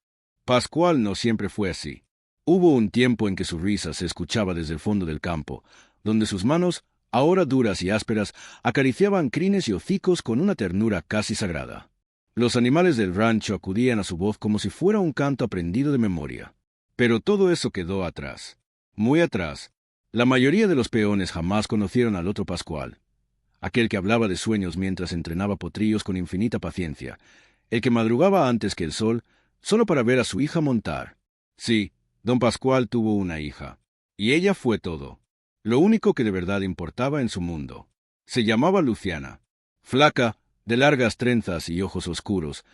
Speaker 1: Pascual no siempre fue así. Hubo un tiempo en que su risa se escuchaba desde el fondo del campo, donde sus manos, ahora duras y ásperas, acariciaban crines y hocicos con una ternura casi sagrada. Los animales del rancho acudían a su voz como si fuera un canto aprendido de memoria. Pero todo eso quedó atrás. Muy atrás. La mayoría de los peones jamás conocieron al otro Pascual. Aquel que hablaba de sueños mientras entrenaba potrillos con infinita paciencia. El que madrugaba antes que el sol, solo para ver a su hija montar. Sí, don Pascual tuvo una hija. Y ella fue todo. Lo único que de verdad importaba en su mundo. Se llamaba Luciana. Flaca, de largas trenzas y ojos oscuros,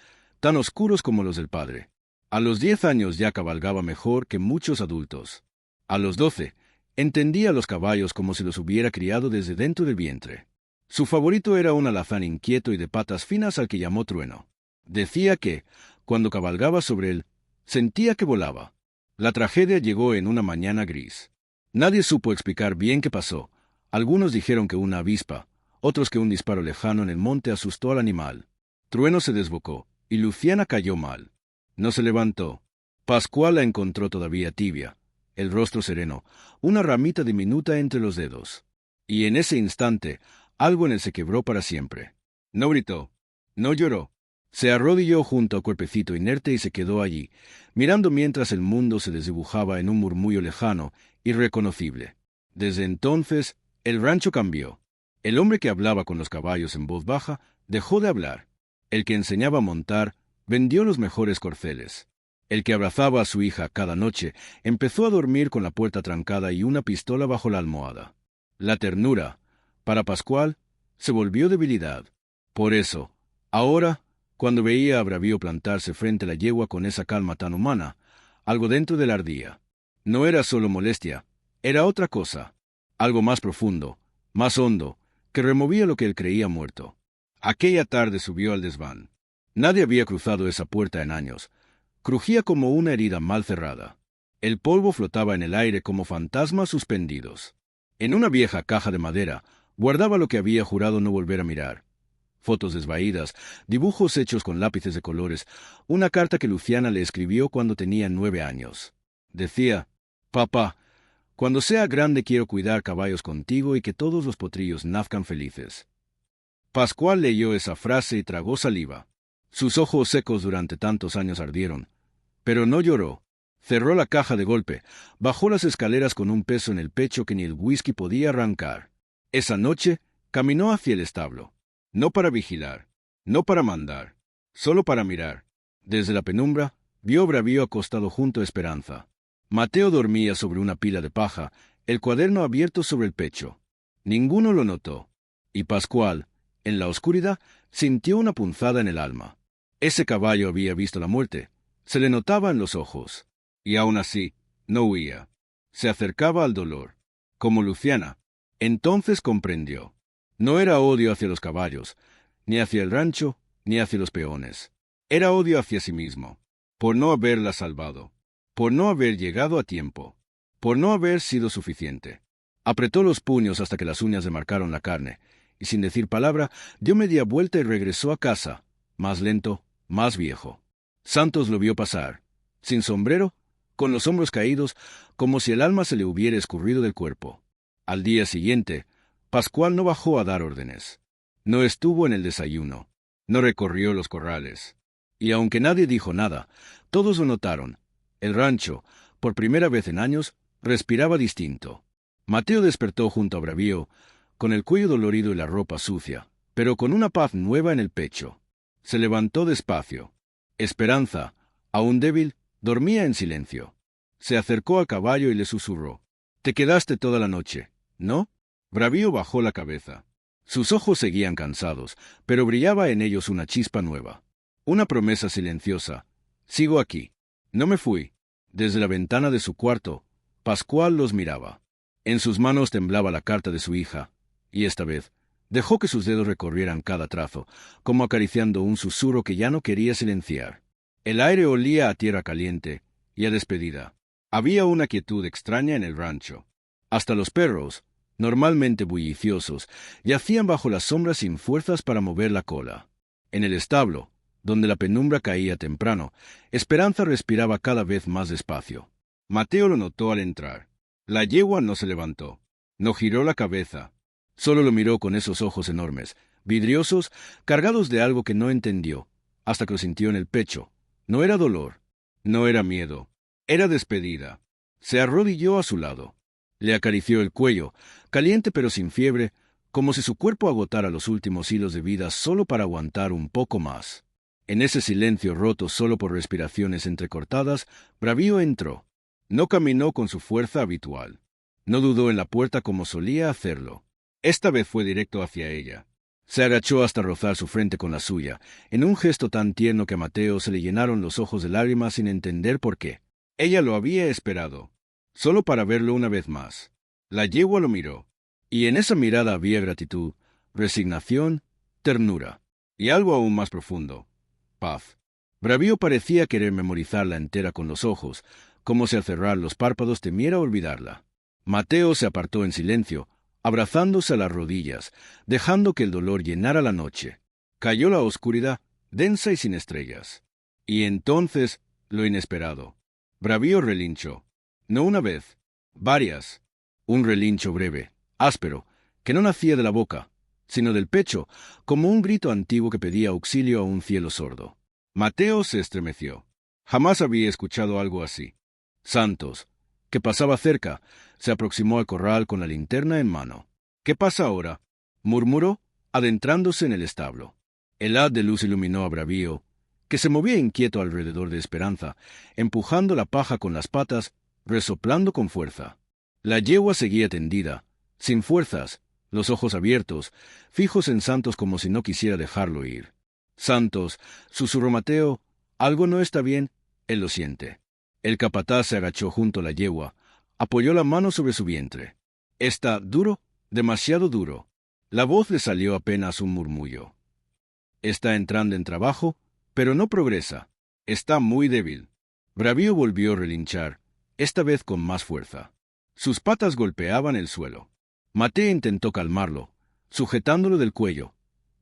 Speaker 1: tan oscuros como los del padre. A los 10 años ya cabalgaba mejor que muchos adultos. A los 12, entendía los caballos como si los hubiera criado desde dentro del vientre. Su favorito era un alazán inquieto y de patas finas al que llamó Trueno. Decía que, cuando cabalgaba sobre él, sentía que volaba. La tragedia llegó en una mañana gris. Nadie supo explicar bien qué pasó. Algunos dijeron que una avispa, otros que un disparo lejano en el monte asustó al animal. Trueno se desbocó, y Luciana cayó mal. No se levantó. Pascual la encontró todavía tibia, el rostro sereno, una ramita diminuta entre los dedos. Y en ese instante, algo en él se quebró para siempre. No gritó, no lloró. Se arrodilló junto al cuerpecito inerte y se quedó allí, mirando mientras el mundo se desdibujaba en un murmullo lejano, irreconocible. Desde entonces, el rancho cambió. El hombre que hablaba con los caballos en voz baja dejó de hablar. El que enseñaba a montar vendió los mejores corceles. El que abrazaba a su hija cada noche empezó a dormir con la puerta trancada y una pistola bajo la almohada. La ternura, para Pascual, se volvió debilidad. Por eso, ahora, cuando veía a Bravío plantarse frente a la yegua con esa calma tan humana, algo dentro de él ardía. No era solo molestia, era otra cosa, algo más profundo, más hondo, que removía lo que él creía muerto. Aquella tarde subió al desván. Nadie había cruzado esa puerta en años. Crujía como una herida mal cerrada. El polvo flotaba en el aire como fantasmas suspendidos. En una vieja caja de madera guardaba lo que había jurado no volver a mirar. Fotos desvaídas, dibujos hechos con lápices de colores, una carta que Luciana le escribió cuando tenía 9 años. Decía, «Papá, cuando sea grande quiero cuidar caballos contigo y que todos los potrillos nazcan felices». Pascual leyó esa frase y tragó saliva. Sus ojos secos durante tantos años ardieron, pero no lloró. Cerró la caja de golpe, bajó las escaleras con un peso en el pecho que ni el whisky podía arrancar. Esa noche caminó hacia el establo. No para vigilar, no para mandar, solo para mirar. Desde la penumbra, vio Bravío acostado junto a Esperanza. Mateo dormía sobre una pila de paja, el cuaderno abierto sobre el pecho. Ninguno lo notó. Y Pascual, en la oscuridad, sintió una punzada en el alma. Ese caballo había visto la muerte. Se le notaba en los ojos. Y aún así, no huía. Se acercaba al dolor. Como Luciana. Entonces comprendió. No era odio hacia los caballos, ni hacia el rancho, ni hacia los peones. Era odio hacia sí mismo, por no haberla salvado, por no haber llegado a tiempo, por no haber sido suficiente. Apretó los puños hasta que las uñas le marcaron la carne, y sin decir palabra, dio media vuelta y regresó a casa, más lento, más viejo. Santos lo vio pasar, sin sombrero, con los hombros caídos, como si el alma se le hubiera escurrido del cuerpo. Al día siguiente, Pascual no bajó a dar órdenes. No estuvo en el desayuno, no recorrió los corrales. Y aunque nadie dijo nada, todos lo notaron. El rancho, por primera vez en años, respiraba distinto. Mateo despertó junto a Bravío, con el cuello dolorido y la ropa sucia, pero con una paz nueva en el pecho. Se levantó despacio. Esperanza, aún débil, dormía en silencio. Se acercó al caballo y le susurró: «Te quedaste toda la noche, ¿no?» Bravío bajó la cabeza. Sus ojos seguían cansados, pero brillaba en ellos una chispa nueva. Una promesa silenciosa. «Sigo aquí». No me fui. Desde la ventana de su cuarto, Pascual los miraba. En sus manos temblaba la carta de su hija, y esta vez dejó que sus dedos recorrieran cada trazo, como acariciando un susurro que ya no quería silenciar. El aire olía a tierra caliente y a despedida. Había una quietud extraña en el rancho. Hasta los perros, normalmente bulliciosos, yacían bajo la sombra sin fuerzas para mover la cola. En el establo, donde la penumbra caía temprano, Esperanza respiraba cada vez más despacio. Mateo lo notó al entrar. La yegua no se levantó, no giró la cabeza, solo lo miró con esos ojos enormes, vidriosos, cargados de algo que no entendió, hasta que lo sintió en el pecho. No era dolor, no era miedo, era despedida. Se arrodilló a su lado. Le acarició el cuello, caliente pero sin fiebre, como si su cuerpo agotara los últimos hilos de vida solo para aguantar un poco más. En ese silencio roto solo por respiraciones entrecortadas, Bravío entró. No caminó con su fuerza habitual. No dudó en la puerta como solía hacerlo. Esta vez fue directo hacia ella. Se agachó hasta rozar su frente con la suya, en un gesto tan tierno que a Mateo se le llenaron los ojos de lágrimas sin entender por qué. Ella lo había esperado, solo para verlo una vez más. La yegua lo miró, y en esa mirada había gratitud, resignación, ternura, y algo aún más profundo: paz. Bravío parecía querer memorizarla entera con los ojos, como si al cerrar los párpados temiera olvidarla. Mateo se apartó en silencio, abrazándose a las rodillas, dejando que el dolor llenara la noche. Cayó la oscuridad, densa y sin estrellas. Y entonces, lo inesperado. Bravío relinchó. No una vez, varias. Un relincho breve, áspero, que no nacía de la boca, sino del pecho, como un grito antiguo que pedía auxilio a un cielo sordo. Mateo se estremeció. Jamás había escuchado algo así. Santos, que pasaba cerca, se aproximó al corral con la linterna en mano. «¿Qué pasa ahora?», murmuró, adentrándose en el establo. El haz de luz iluminó a Bravío, que se movía inquieto alrededor de Esperanza, empujando la paja con las patas, resoplando con fuerza. La yegua seguía tendida, sin fuerzas, los ojos abiertos, fijos en Santos como si no quisiera dejarlo ir. «Santos», susurró Mateo, «algo no está bien, él lo siente». El capataz se agachó junto a la yegua, apoyó la mano sobre su vientre. «Está duro, demasiado duro». La voz le salió apenas un murmullo. «Está entrando en trabajo, pero no progresa. Está muy débil». Bravío volvió a relinchar, esta vez con más fuerza. Sus patas golpeaban el suelo. Mateo intentó calmarlo, sujetándolo del cuello,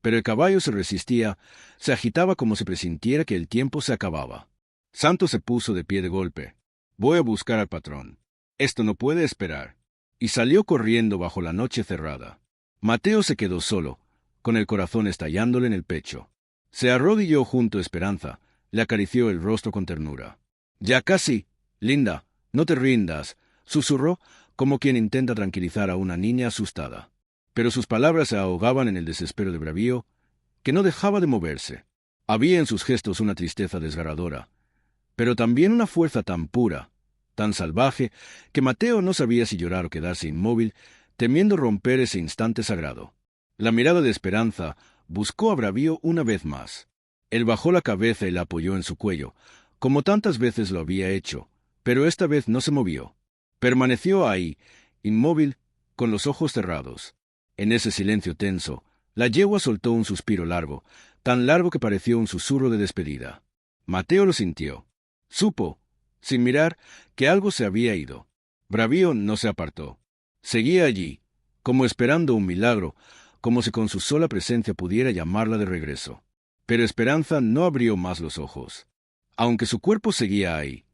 Speaker 1: pero el caballo se resistía, se agitaba como si presintiera que el tiempo se acababa. Santos se puso de pie de golpe. «Voy a buscar al patrón. Esto no puede esperar». Y salió corriendo bajo la noche cerrada. Mateo se quedó solo, con el corazón estallándole en el pecho. Se arrodilló junto a Esperanza, le acarició el rostro con ternura. «Ya casi, linda, no te rindas», susurró, como quien intenta tranquilizar a una niña asustada. Pero sus palabras se ahogaban en el desespero de Bravío, que no dejaba de moverse. Había en sus gestos una tristeza desgarradora, pero también una fuerza tan pura, tan salvaje, que Mateo no sabía si llorar o quedarse inmóvil, temiendo romper ese instante sagrado. La mirada de Esperanza buscó a Bravío una vez más. Él bajó la cabeza y la apoyó en su cuello, como tantas veces lo había hecho, pero esta vez no se movió. Permaneció ahí, inmóvil, con los ojos cerrados. En ese silencio tenso, La yegua soltó un suspiro largo, tan largo que pareció un susurro de despedida. Mateo lo sintió. Supo, sin mirar, que algo se había ido. Bravío no se apartó. Seguía allí, como esperando un milagro, como si con su sola presencia pudiera llamarla de regreso. Pero Esperanza no abrió más los ojos. Aunque su cuerpo seguía ahí,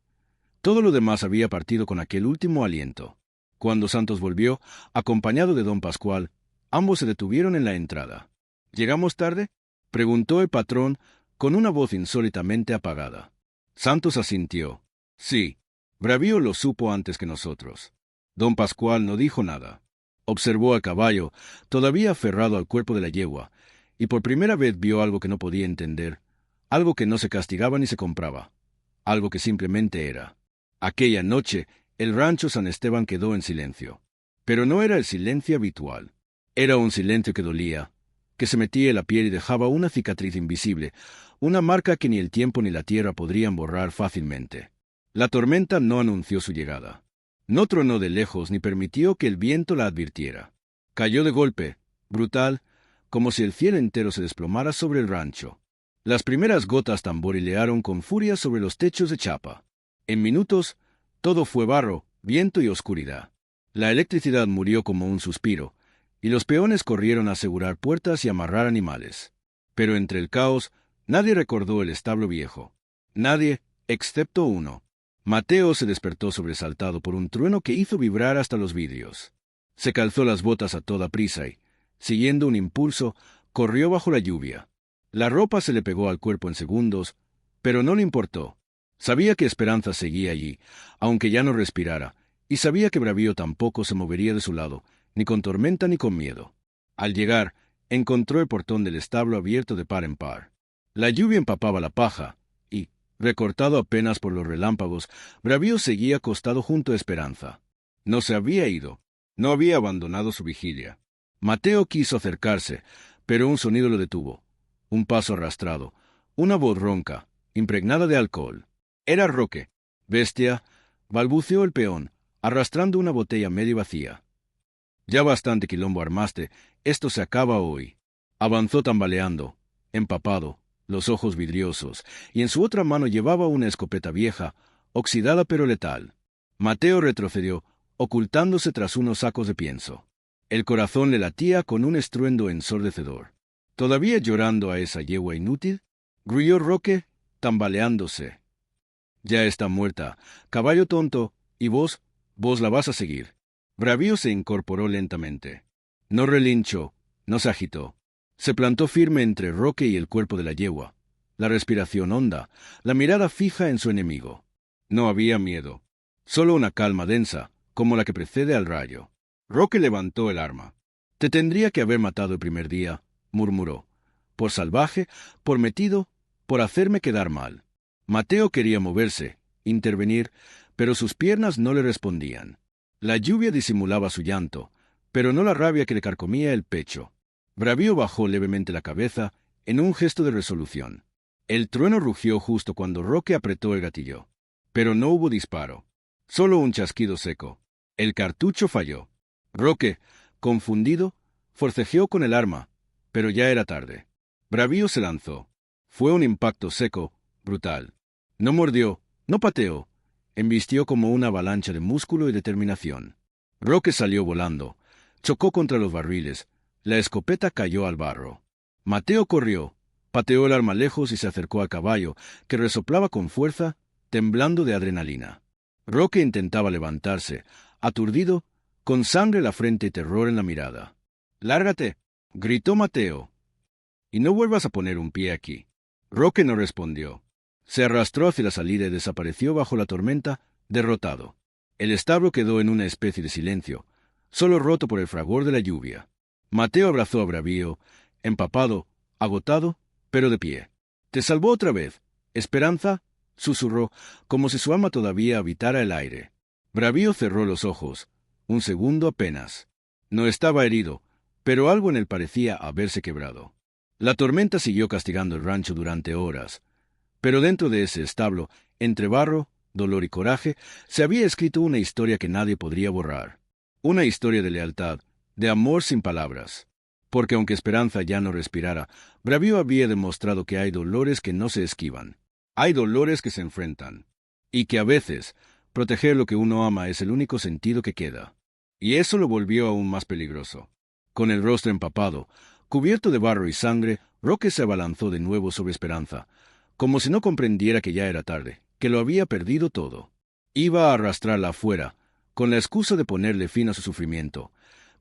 Speaker 1: todo lo demás había partido con aquel último aliento. Cuando Santos volvió, acompañado de don Pascual, ambos se detuvieron en la entrada. ¿Llegamos tarde?, preguntó el patrón con una voz insólitamente apagada. Santos asintió. Sí, Bravío lo supo antes que nosotros. Don Pascual no dijo nada. Observó al caballo, todavía aferrado al cuerpo de la yegua, y por primera vez vio algo que no podía entender, algo que no se castigaba ni se compraba, algo que simplemente era. Aquella noche, el rancho San Esteban quedó en silencio. Pero no era el silencio habitual. Era un silencio que dolía, que se metía en la piel y dejaba una cicatriz invisible, una marca que ni el tiempo ni la tierra podrían borrar fácilmente. La tormenta no anunció su llegada. No tronó de lejos ni permitió que el viento la advirtiera. Cayó de golpe, brutal, como si el cielo entero se desplomara sobre el rancho. Las primeras gotas tamborilearon con furia sobre los techos de chapa. En minutos, todo fue barro, viento y oscuridad. La electricidad murió como un suspiro, y los peones corrieron a asegurar puertas y amarrar animales. Pero entre el caos, nadie recordó el establo viejo. Nadie, excepto uno. Mateo se despertó sobresaltado por un trueno que hizo vibrar hasta los vidrios. Se calzó las botas a toda prisa y, siguiendo un impulso, corrió bajo la lluvia. La ropa se le pegó al cuerpo en segundos, pero no le importó. Sabía que Esperanza seguía allí, aunque ya no respirara, y sabía que Bravío tampoco se movería de su lado, ni con tormenta ni con miedo. Al llegar, encontró el portón del establo abierto de par en par. La lluvia empapaba la paja, y, recortado apenas por los relámpagos, Bravío seguía acostado junto a Esperanza. No se había ido, no había abandonado su vigilia. Mateo quiso acercarse, pero un sonido lo detuvo. Un paso arrastrado, una voz ronca, impregnada de alcohol. Era Roque. Bestia, balbuceó el peón, arrastrando una botella medio vacía. Ya bastante quilombo armaste, esto se acaba hoy. Avanzó tambaleando, empapado, los ojos vidriosos, y en su otra mano llevaba una escopeta vieja, oxidada pero letal. Mateo retrocedió, ocultándose tras unos sacos de pienso. El corazón le latía con un estruendo ensordecedor. ¿Todavía llorando a esa yegua inútil?, gruñó Roque, tambaleándose. Ya está muerta, caballo tonto, y vos la vas a seguir. Bravío se incorporó lentamente. No relinchó, no se agitó. Se plantó firme entre Roque y el cuerpo de la yegua, la respiración honda, la mirada fija en su enemigo. No había miedo, solo una calma densa, como la que precede al rayo. Roque levantó el arma. Te tendría que haber matado el primer día, murmuró. Por salvaje, por metido, por hacerme quedar mal. Mateo quería moverse, intervenir, pero sus piernas no le respondían. La lluvia disimulaba su llanto, pero no la rabia que le carcomía el pecho. Bravío bajó levemente la cabeza, en un gesto de resolución. El trueno rugió justo cuando Roque apretó el gatillo. Pero no hubo disparo. Solo un chasquido seco. El cartucho falló. Roque, confundido, forcejeó con el arma, pero ya era tarde. Bravío se lanzó. Fue un impacto seco, brutal. No mordió, no pateó. Embistió como una avalancha de músculo y determinación. Roque salió volando. Chocó contra los barriles. La escopeta cayó al barro. Mateo corrió, pateó el arma lejos y se acercó al caballo, que resoplaba con fuerza, temblando de adrenalina. Roque intentaba levantarse, aturdido, con sangre en la frente y terror en la mirada. «¡Lárgate!», gritó Mateo. «Y no vuelvas a poner un pie aquí». Roque no respondió. Se arrastró hacia la salida y desapareció bajo la tormenta, derrotado. El establo quedó en una especie de silencio, solo roto por el fragor de la lluvia. Mateo abrazó a Bravío, empapado, agotado, pero de pie. «Te salvó otra vez, Esperanza», susurró, como si su alma todavía habitara el aire. Bravío cerró los ojos. Un segundo apenas. No estaba herido, pero algo en él parecía haberse quebrado. La tormenta siguió castigando el rancho durante horas. Pero dentro de ese establo, entre barro, dolor y coraje, se había escrito una historia que nadie podría borrar. Una historia de lealtad, de amor sin palabras. porque aunque Esperanza ya no respirara, Bravío había demostrado que hay dolores que no se esquivan. Hay dolores que se enfrentan. Y que a veces, proteger lo que uno ama es el único sentido que queda. Y eso lo volvió aún más peligroso. Con el rostro empapado, cubierto de barro y sangre, Roque se abalanzó de nuevo sobre Esperanza, como si no comprendiera que ya era tarde, que lo había perdido todo. Iba a arrastrarla afuera, con la excusa de ponerle fin a su sufrimiento,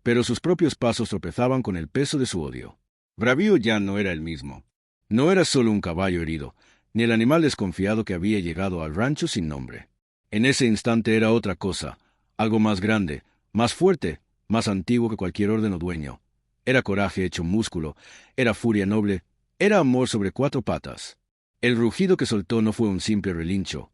Speaker 1: pero sus propios pasos tropezaban con el peso de su odio. Bravío ya no era el mismo. No era solo un caballo herido, ni el animal desconfiado que había llegado al rancho sin nombre. En ese instante era otra cosa, algo más grande, más fuerte, más antiguo que cualquier orden o dueño. Era coraje hecho músculo, era furia noble, era amor sobre cuatro patas. El rugido que soltó no fue un simple relincho,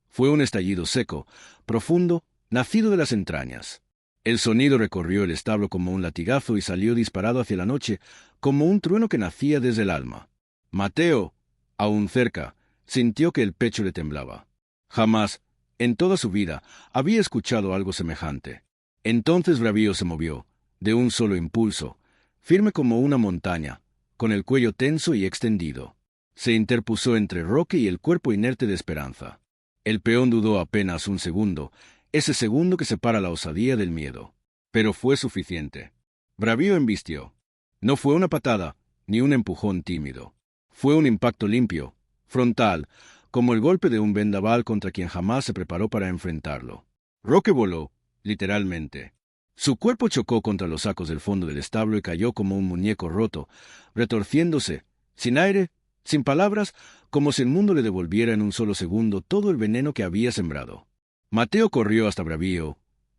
Speaker 1: fue un estallido seco, profundo, nacido de las entrañas. El sonido recorrió el establo como un latigazo y salió disparado hacia la noche, como un trueno que nacía desde el alma. Mateo, aún cerca, sintió que el pecho le temblaba. Jamás, en toda su vida, había escuchado algo semejante. Entonces Bravío se movió, de un solo impulso, firme como una montaña, con el cuello tenso y extendido. Se interpuso entre Roque y el cuerpo inerte de Esperanza. El peón dudó apenas un segundo, ese segundo que separa la osadía del miedo. Pero fue suficiente. Bravío embistió. No fue una patada, ni un empujón tímido. Fue un impacto limpio, frontal, como el golpe de un vendaval contra quien jamás se preparó para enfrentarlo. Roque voló, literalmente. Su cuerpo chocó contra los sacos del fondo del establo y cayó como un muñeco roto, retorciéndose, sin aire, sin palabras, como si el mundo le devolviera en un solo segundo todo el veneno que había sembrado. Mateo corrió hasta Bravío,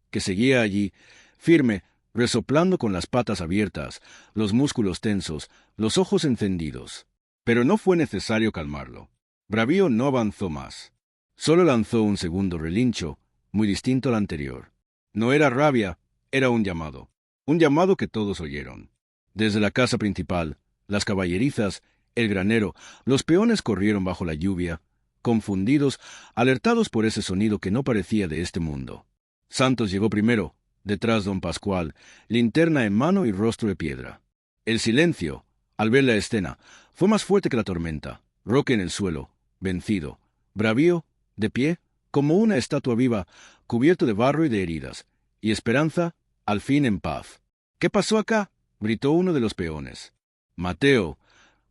Speaker 1: que seguía allí, firme, resoplando con las patas abiertas, los músculos tensos, los ojos encendidos. Pero no fue necesario calmarlo. Bravío no avanzó más. Solo lanzó un segundo relincho, muy distinto al anterior. No era rabia, era un llamado. Un llamado que todos oyeron. Desde la casa principal, las caballerizas, el granero, los peones corrieron bajo la lluvia, confundidos, alertados por ese sonido que no parecía de este mundo. Santos llegó primero, detrás don Pascual, linterna en mano y rostro de piedra. El silencio, al ver la escena, fue más fuerte que la tormenta. Roque en el suelo, vencido. Bravío, de pie, como una estatua viva, cubierto de barro y de heridas. Y Esperanza, al fin en paz. —¿Qué pasó acá? —gritó uno de los peones. Mateo,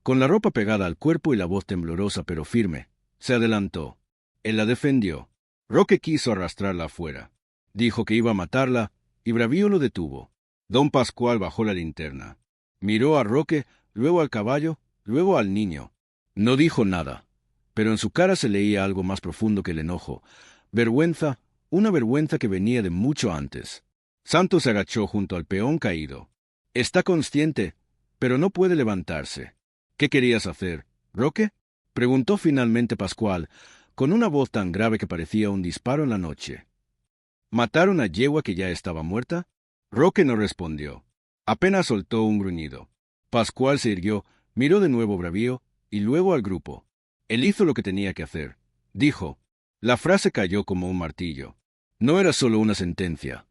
Speaker 1: con la ropa pegada al cuerpo y la voz temblorosa pero firme, se adelantó. Él la defendió. Roque quiso arrastrarla afuera. Dijo que iba a matarla, y Bravío lo detuvo. Don Pascual bajó la linterna. Miró a Roque, luego al caballo, luego al niño. No dijo nada, pero en su cara se leía algo más profundo que el enojo. Vergüenza, una vergüenza que venía de mucho antes. Santos se agachó junto al peón caído. Está consciente, pero no puede levantarse. —¿Qué querías hacer, Roque? —preguntó finalmente Pascual, con una voz tan grave que parecía un disparo en la noche. —¿Matar una yegua que ya estaba muerta? Roque no respondió. Apenas soltó un gruñido. Pascual se irguió, miró de nuevo a Bravío y luego al grupo. Él hizo lo que tenía que hacer. Dijo. La frase cayó como un martillo. No era solo una sentencia.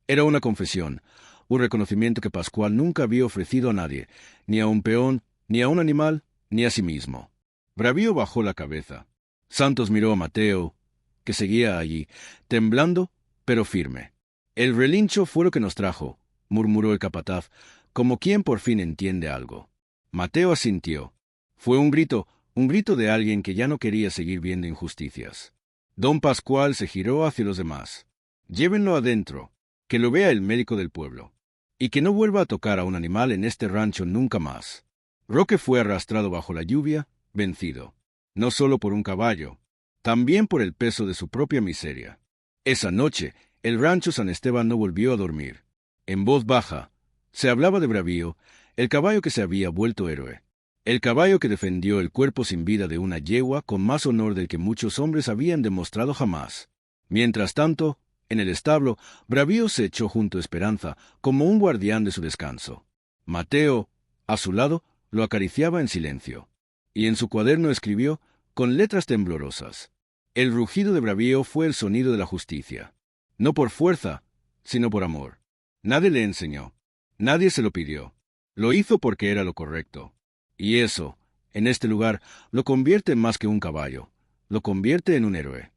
Speaker 1: Era una confesión, un reconocimiento que Pascual nunca había ofrecido a nadie, ni a un peón, ni a un animal, ni a sí mismo. Bravío bajó la cabeza. Santos miró a Mateo, que seguía allí, temblando, pero firme. El relincho fue lo que nos trajo, murmuró el capataz, como quien por fin entiende algo. Mateo asintió. Fue un grito de alguien que ya no quería seguir viendo injusticias. Don Pascual se giró hacia los demás. Llévenlo adentro, que lo vea el médico del pueblo, y que no vuelva a tocar a un animal en este rancho nunca más. Roque fue arrastrado bajo la lluvia, vencido, no solo por un caballo, también por el peso de su propia miseria. Esa noche, el rancho San Esteban no volvió a dormir. En voz baja, se hablaba de Bravío, el caballo que se había vuelto héroe. El caballo que defendió el cuerpo sin vida de una yegua con más honor del que muchos hombres habían demostrado jamás. Mientras tanto, en el establo, Bravío se echó junto a Esperanza, como un guardián de su descanso. Mateo, a su lado, lo acariciaba en silencio. Y en su cuaderno escribió, con letras temblorosas. El rugido de Bravío fue el sonido de la justicia. No por fuerza, sino por amor. Nadie le enseñó. Nadie se lo pidió. Lo hizo porque era lo correcto. Y eso, en este lugar, lo convierte en más que un caballo, lo convierte en un héroe.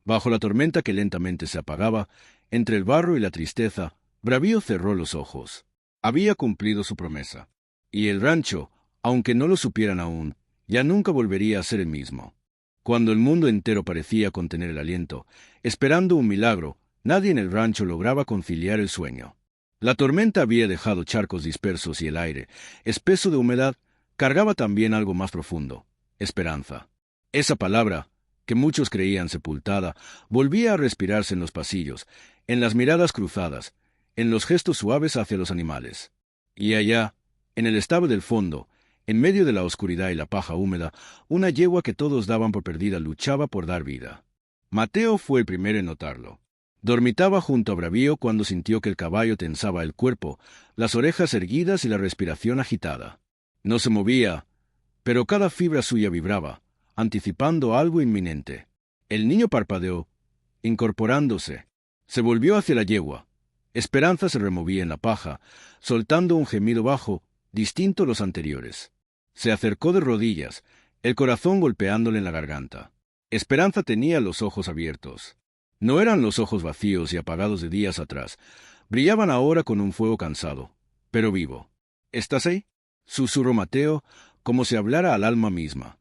Speaker 1: Bajo la tormenta que lentamente se apagaba, entre el barro y la tristeza, Bravío cerró los ojos. Había cumplido su promesa. Y el rancho, aunque no lo supieran aún, ya nunca volvería a ser el mismo. Cuando el mundo entero parecía contener el aliento, esperando un milagro, nadie en el rancho lograba conciliar el sueño. La tormenta había dejado charcos dispersos y el aire, espeso de humedad, cargaba también algo más profundo: esperanza. Esa palabra, que muchos creían sepultada, volvía a respirarse en los pasillos, en las miradas cruzadas, en los gestos suaves hacia los animales. Y allá, en el establo del fondo, en medio de la oscuridad y la paja húmeda, una yegua que todos daban por perdida luchaba por dar vida. Mateo fue el primero en notarlo. Dormitaba junto a Bravío cuando sintió que el caballo tensaba el cuerpo, las orejas erguidas y la respiración agitada. No se movía, pero cada fibra suya vibraba, anticipando algo inminente. El niño parpadeó, incorporándose. Se volvió hacia la yegua. Esperanza se removía en la paja, soltando un gemido bajo, distinto a los anteriores. Se acercó de rodillas, el corazón golpeándole en la garganta. Esperanza tenía los ojos abiertos. No eran los ojos vacíos y apagados de días atrás. Brillaban ahora con un fuego cansado, pero vivo. ¿Estás ahí?, susurró Mateo, como si hablara al alma misma.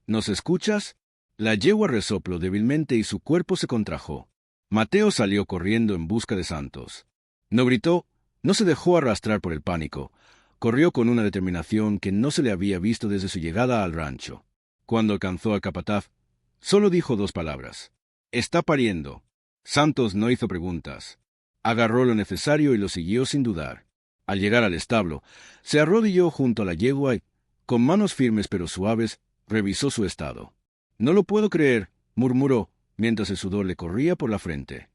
Speaker 1: ¿Nos escuchas? La yegua resopló débilmente y su cuerpo se contrajo. Mateo salió corriendo en busca de Santos. No gritó, no se dejó arrastrar por el pánico. Corrió con una determinación que no se le había visto desde su llegada al rancho. Cuando alcanzó al capataz, solo dijo 2 palabras: «Está pariendo». Santos no hizo preguntas. Agarró lo necesario y lo siguió sin dudar. Al llegar al establo, se arrodilló junto a la yegua y, con manos firmes pero suaves, revisó su estado. «No lo puedo creer», murmuró, mientras el sudor le corría por la frente.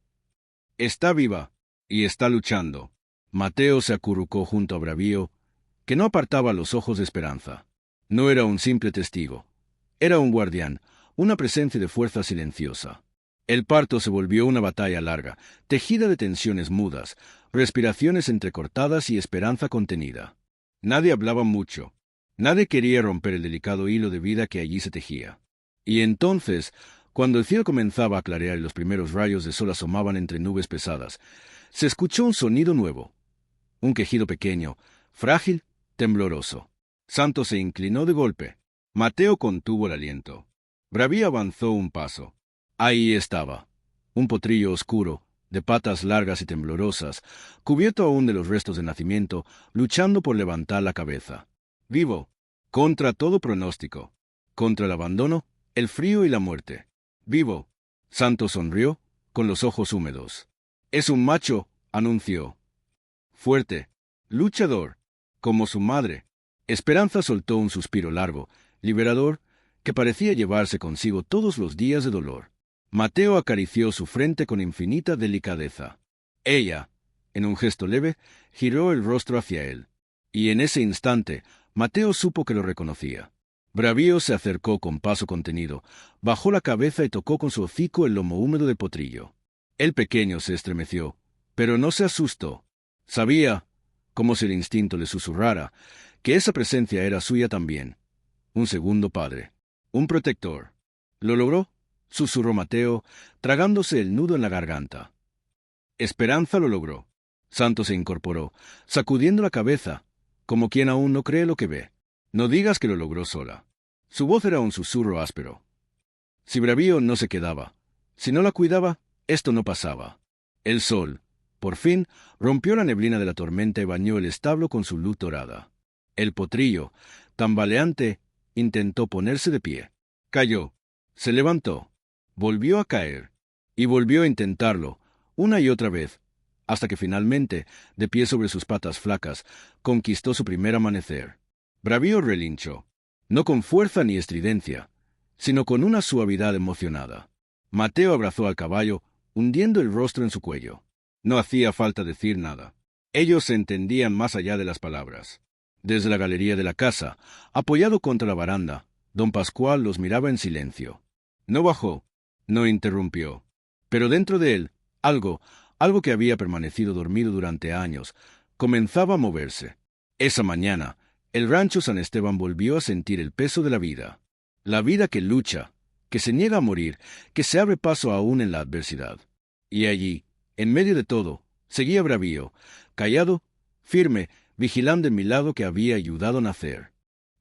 Speaker 1: «Está viva, y está luchando». Mateo se acurrucó junto a Bravío, que no apartaba los ojos de Esperanza. No era un simple testigo. Era un guardián, una presencia de fuerza silenciosa. El parto se volvió una batalla larga, tejida de tensiones mudas, respiraciones entrecortadas y esperanza contenida. Nadie hablaba mucho. Nadie quería romper el delicado hilo de vida que allí se tejía. Y entonces, cuando el cielo comenzaba a clarear y los primeros rayos de sol asomaban entre nubes pesadas, se escuchó un sonido nuevo. Un quejido pequeño, frágil, tembloroso. Santos se inclinó de golpe. Mateo contuvo el aliento. Bravío avanzó un paso. Ahí estaba, un potrillo oscuro, de patas largas y temblorosas, cubierto aún de los restos de nacimiento, luchando por levantar la cabeza. Vivo, contra todo pronóstico, contra el abandono, el frío y la muerte. Vivo. Santos sonrió, con los ojos húmedos. «Es un macho», anunció. «Fuerte, luchador, como su madre». Esperanza soltó un suspiro largo, liberador, que parecía llevarse consigo todos los días de dolor. Mateo acarició su frente con infinita delicadeza. Ella, en un gesto leve, giró el rostro hacia él. Y en ese instante, Mateo supo que lo reconocía. Bravío se acercó con paso contenido, bajó la cabeza y tocó con su hocico el lomo húmedo del potrillo. El pequeño se estremeció, pero no se asustó. Sabía, como si el instinto le susurrara, que esa presencia era suya también. Un segundo padre, un protector. ¿Lo logró?, susurró Mateo, tragándose el nudo en la garganta. Esperanza lo logró. Santos se incorporó, sacudiendo la cabeza, como quien aún no cree lo que ve. «No digas que lo logró sola». Su voz era un susurro áspero. Si Bravío no se quedaba, si no la cuidaba, esto no pasaba. El sol, por fin, rompió la neblina de la tormenta y bañó el establo con su luz dorada. El potrillo, tambaleante, intentó ponerse de pie. Cayó. Se levantó. Volvió a caer. Y volvió a intentarlo, una y otra vez, hasta que finalmente, de pie sobre sus patas flacas, conquistó su primer amanecer. Bravío relinchó, no con fuerza ni estridencia, sino con una suavidad emocionada. Mateo abrazó al caballo, hundiendo el rostro en su cuello. No hacía falta decir nada. Ellos se entendían más allá de las palabras. Desde la galería de la casa, apoyado contra la baranda, don Pascual los miraba en silencio. No bajó, no interrumpió. Pero dentro de él, algo que había permanecido dormido durante años, comenzaba a moverse. Esa mañana, el rancho San Esteban volvió a sentir el peso de la vida. La vida que lucha, que se niega a morir, que se abre paso aún en la adversidad. Y allí, en medio de todo, seguía Bravío, callado, firme, vigilando el milagro que había ayudado a nacer.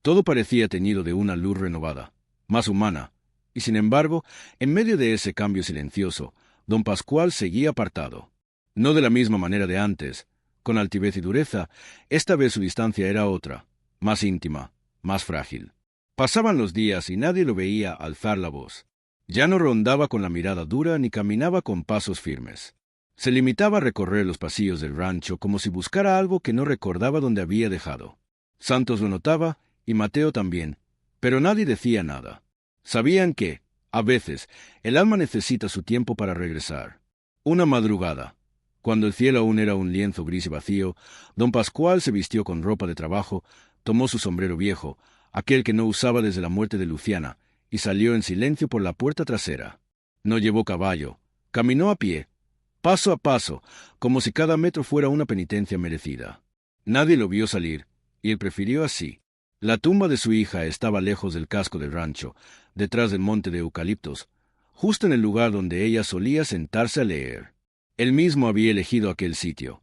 Speaker 1: Todo parecía teñido de una luz renovada, más humana, y sin embargo, en medio de ese cambio silencioso, don Pascual seguía apartado. No de la misma manera de antes, con altivez y dureza, esta vez su distancia era otra, más íntima, más frágil. Pasaban los días y nadie lo veía alzar la voz. Ya no rondaba con la mirada dura ni caminaba con pasos firmes. Se limitaba a recorrer los pasillos del rancho como si buscara algo que no recordaba dónde había dejado. Santos lo notaba, y Mateo también, pero nadie decía nada. Sabían que, a veces, el alma necesita su tiempo para regresar. Una madrugada, cuando el cielo aún era un lienzo gris y vacío, don Pascual se vistió con ropa de trabajo, tomó su sombrero viejo, aquel que no usaba desde la muerte de Luciana, y salió en silencio por la puerta trasera. No llevó caballo, caminó a pie, paso a paso, como si cada metro fuera una penitencia merecida. Nadie lo vio salir, y él prefirió así. La tumba de su hija estaba lejos del casco del rancho, detrás del monte de eucaliptos, justo en el lugar donde ella solía sentarse a leer. Él mismo había elegido aquel sitio,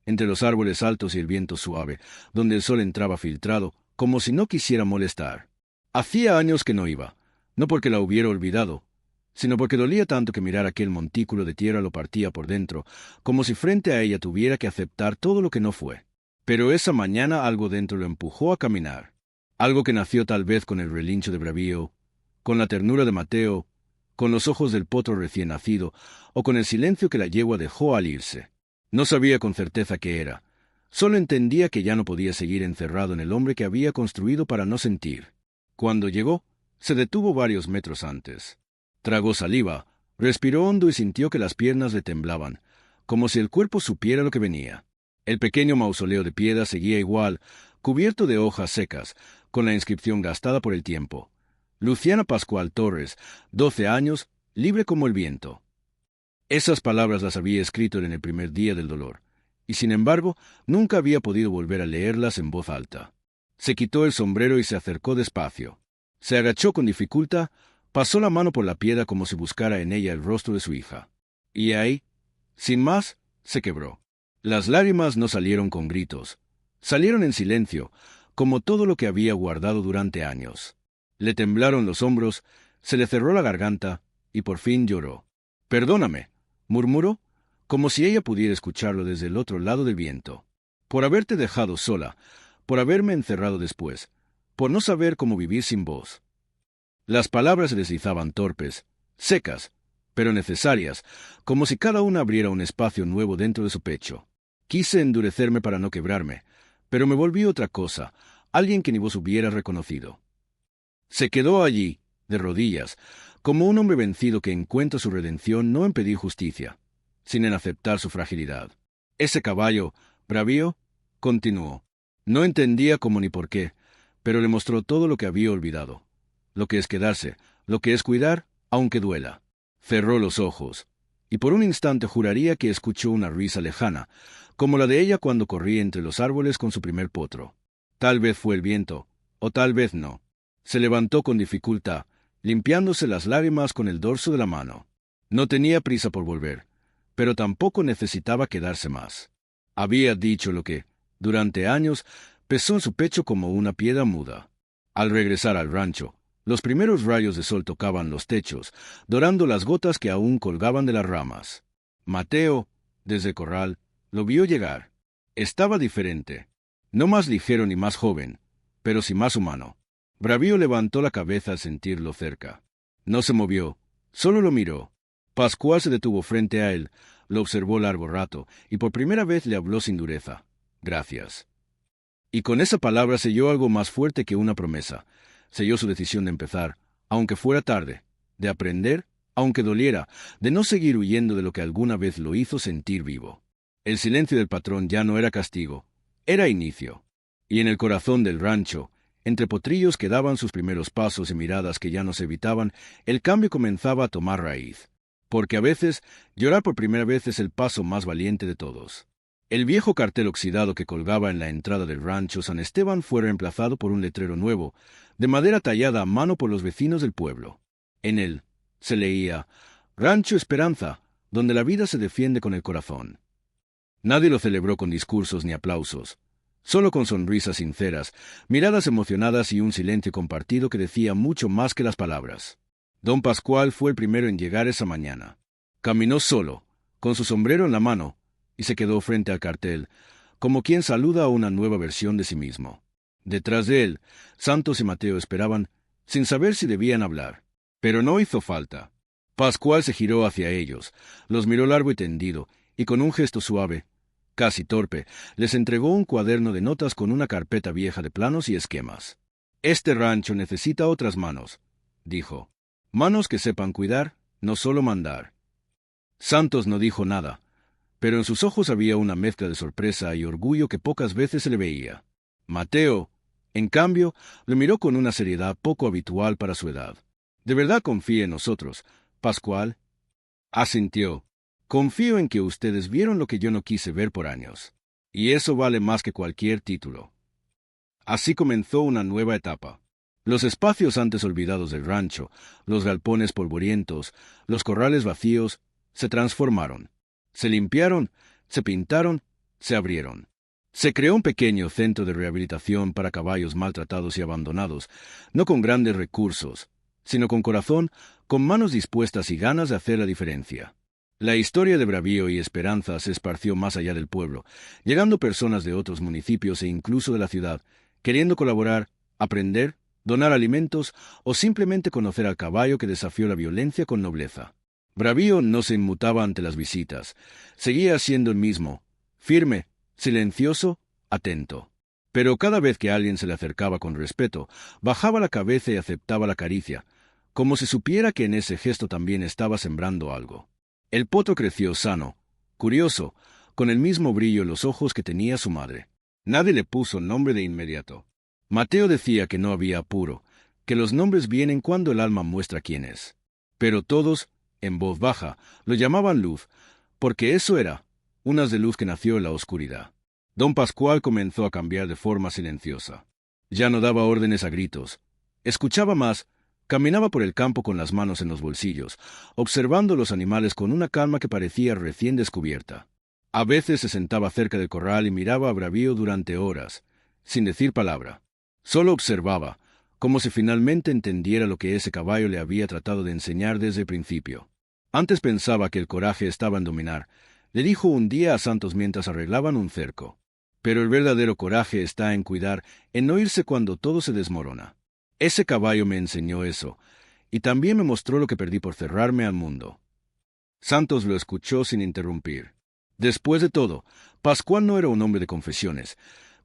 Speaker 1: entre los árboles altos y el viento suave, donde el sol entraba filtrado, como si no quisiera molestar. Hacía años que no iba, no porque la hubiera olvidado, sino porque dolía tanto que mirar aquel montículo de tierra lo partía por dentro, como si frente a ella tuviera que aceptar todo lo que no fue. Pero esa mañana algo dentro lo empujó a caminar. Algo que nació tal vez con el relincho de Bravío, con la ternura de Mateo, con los ojos del potro recién nacido, o con el silencio que la yegua dejó al irse. No sabía con certeza qué era. Solo entendía que ya no podía seguir encerrado en el hombre que había construido para no sentir. Cuando llegó, se detuvo varios metros antes. Tragó saliva, respiró hondo y sintió que las piernas le temblaban, como si el cuerpo supiera lo que venía. El pequeño mausoleo de piedra seguía igual, cubierto de hojas secas, con la inscripción gastada por el tiempo. Luciana Pascual Torres, 12 años, libre como el viento. Esas palabras las había escrito en el primer día del dolor, y sin embargo nunca había podido volver a leerlas en voz alta. Se quitó el sombrero y se acercó despacio. Se agachó con dificultad, pasó la mano por la piedra como si buscara en ella el rostro de su hija. Y ahí, sin más, se quebró. Las lágrimas no salieron con gritos, salieron en silencio, como todo lo que había guardado durante años. Le temblaron los hombros, se le cerró la garganta, y por fin lloró. «Perdóname», murmuró, como si ella pudiera escucharlo desde el otro lado del viento. «Por haberte dejado sola, por haberme encerrado después, por no saber cómo vivir sin vos». Las palabras se deslizaban torpes, secas, pero necesarias, como si cada una abriera un espacio nuevo dentro de su pecho. Quise endurecerme para no quebrarme, pero me volví otra cosa, alguien que ni vos hubiera reconocido. Se quedó allí, de rodillas, como un hombre vencido que encuentra su redención no en pedir justicia, sino en aceptar su fragilidad. Ese caballo, Bravío, continuó. No entendía cómo ni por qué, pero le mostró todo lo que había olvidado, lo que es quedarse, lo que es cuidar, aunque duela. Cerró los ojos, y por un instante juraría que escuchó una risa lejana, como la de ella cuando corría entre los árboles con su primer potro. Tal vez fue el viento, o tal vez no. Se levantó con dificultad, limpiándose las lágrimas con el dorso de la mano. No tenía prisa por volver, pero tampoco necesitaba quedarse más. Había dicho lo que, durante años, pesó en su pecho como una piedra muda. Al regresar al rancho, los primeros rayos de sol tocaban los techos, dorando las gotas que aún colgaban de las ramas. Mateo, desde el corral, lo vio llegar. Estaba diferente, no más ligero ni más joven, pero sí más humano. Bravío levantó la cabeza al sentirlo cerca. No se movió, solo lo miró. Pascual se detuvo frente a él, lo observó largo rato, y por primera vez le habló sin dureza. «Gracias». Y con esa palabra selló algo más fuerte que una promesa. Selló su decisión de empezar, aunque fuera tarde, de aprender, aunque doliera, de no seguir huyendo de lo que alguna vez lo hizo sentir vivo. El silencio del patrón ya no era castigo, era inicio. Y en el corazón del rancho, entre potrillos que daban sus primeros pasos y miradas que ya no se evitaban, el cambio comenzaba a tomar raíz. Porque a veces, llorar por primera vez es el paso más valiente de todos. El viejo cartel oxidado que colgaba en la entrada del rancho San Esteban fue reemplazado por un letrero nuevo, de madera tallada a mano por los vecinos del pueblo. En él se leía «Rancho Esperanza, donde la vida se defiende con el corazón». Nadie lo celebró con discursos ni aplausos, solo con sonrisas sinceras, miradas emocionadas y un silencio compartido que decía mucho más que las palabras. Don Pascual fue el primero en llegar esa mañana. Caminó solo, con su sombrero en la mano, y se quedó frente al cartel, como quien saluda a una nueva versión de sí mismo. Detrás de él, Santos y Mateo esperaban, sin saber si debían hablar. Pero no hizo falta. Pascual se giró hacia ellos, los miró largo y tendido, y con un gesto suave, casi torpe, les entregó un cuaderno de notas con una carpeta vieja de planos y esquemas. «Este rancho necesita otras manos», dijo. «Manos que sepan cuidar, no solo mandar». Santos no dijo nada, pero en sus ojos había una mezcla de sorpresa y orgullo que pocas veces se le veía. Mateo, en cambio, le miró con una seriedad poco habitual para su edad. «¿De verdad confía en nosotros, Pascual?» Asintió. «Confío en que ustedes vieron lo que yo no quise ver por años. Y eso vale más que cualquier título». Así comenzó una nueva etapa. Los espacios antes olvidados del rancho, los galpones polvorientos, los corrales vacíos, se transformaron. Se limpiaron, se pintaron, se abrieron. Se creó un pequeño centro de rehabilitación para caballos maltratados y abandonados, no con grandes recursos, sino con corazón, con manos dispuestas y ganas de hacer la diferencia. La historia de bravío y esperanza se esparció más allá del pueblo, llegando personas de otros municipios e incluso de la ciudad, queriendo colaborar, aprender, donar alimentos o simplemente conocer al caballo que desafió la violencia con nobleza. Bravío no se inmutaba ante las visitas, seguía siendo el mismo, firme, silencioso, atento. Pero cada vez que alguien se le acercaba con respeto, bajaba la cabeza y aceptaba la caricia, como si supiera que en ese gesto también estaba sembrando algo. El potro creció sano, curioso, con el mismo brillo en los ojos que tenía su madre. Nadie le puso nombre de inmediato. Mateo decía que no había apuro, que los nombres vienen cuando el alma muestra quién es. Pero todos, en voz baja, lo llamaban Luz, porque eso era, un haz de luz que nació en la oscuridad. Don Pascual comenzó a cambiar de forma silenciosa. Ya no daba órdenes a gritos. Escuchaba más, caminaba por el campo con las manos en los bolsillos, observando los animales con una calma que parecía recién descubierta. A veces se sentaba cerca del corral y miraba a Bravío durante horas, sin decir palabra. Solo observaba, como si finalmente entendiera lo que ese caballo le había tratado de enseñar desde el principio. Antes pensaba que el coraje estaba en dominar, le dijo un día a Santos mientras arreglaban un cerco. Pero el verdadero coraje está en cuidar, en no irse cuando todo se desmorona. Ese caballo me enseñó eso, y también me mostró lo que perdí por cerrarme al mundo. Santos lo escuchó sin interrumpir. Después de todo, Pascual no era un hombre de confesiones,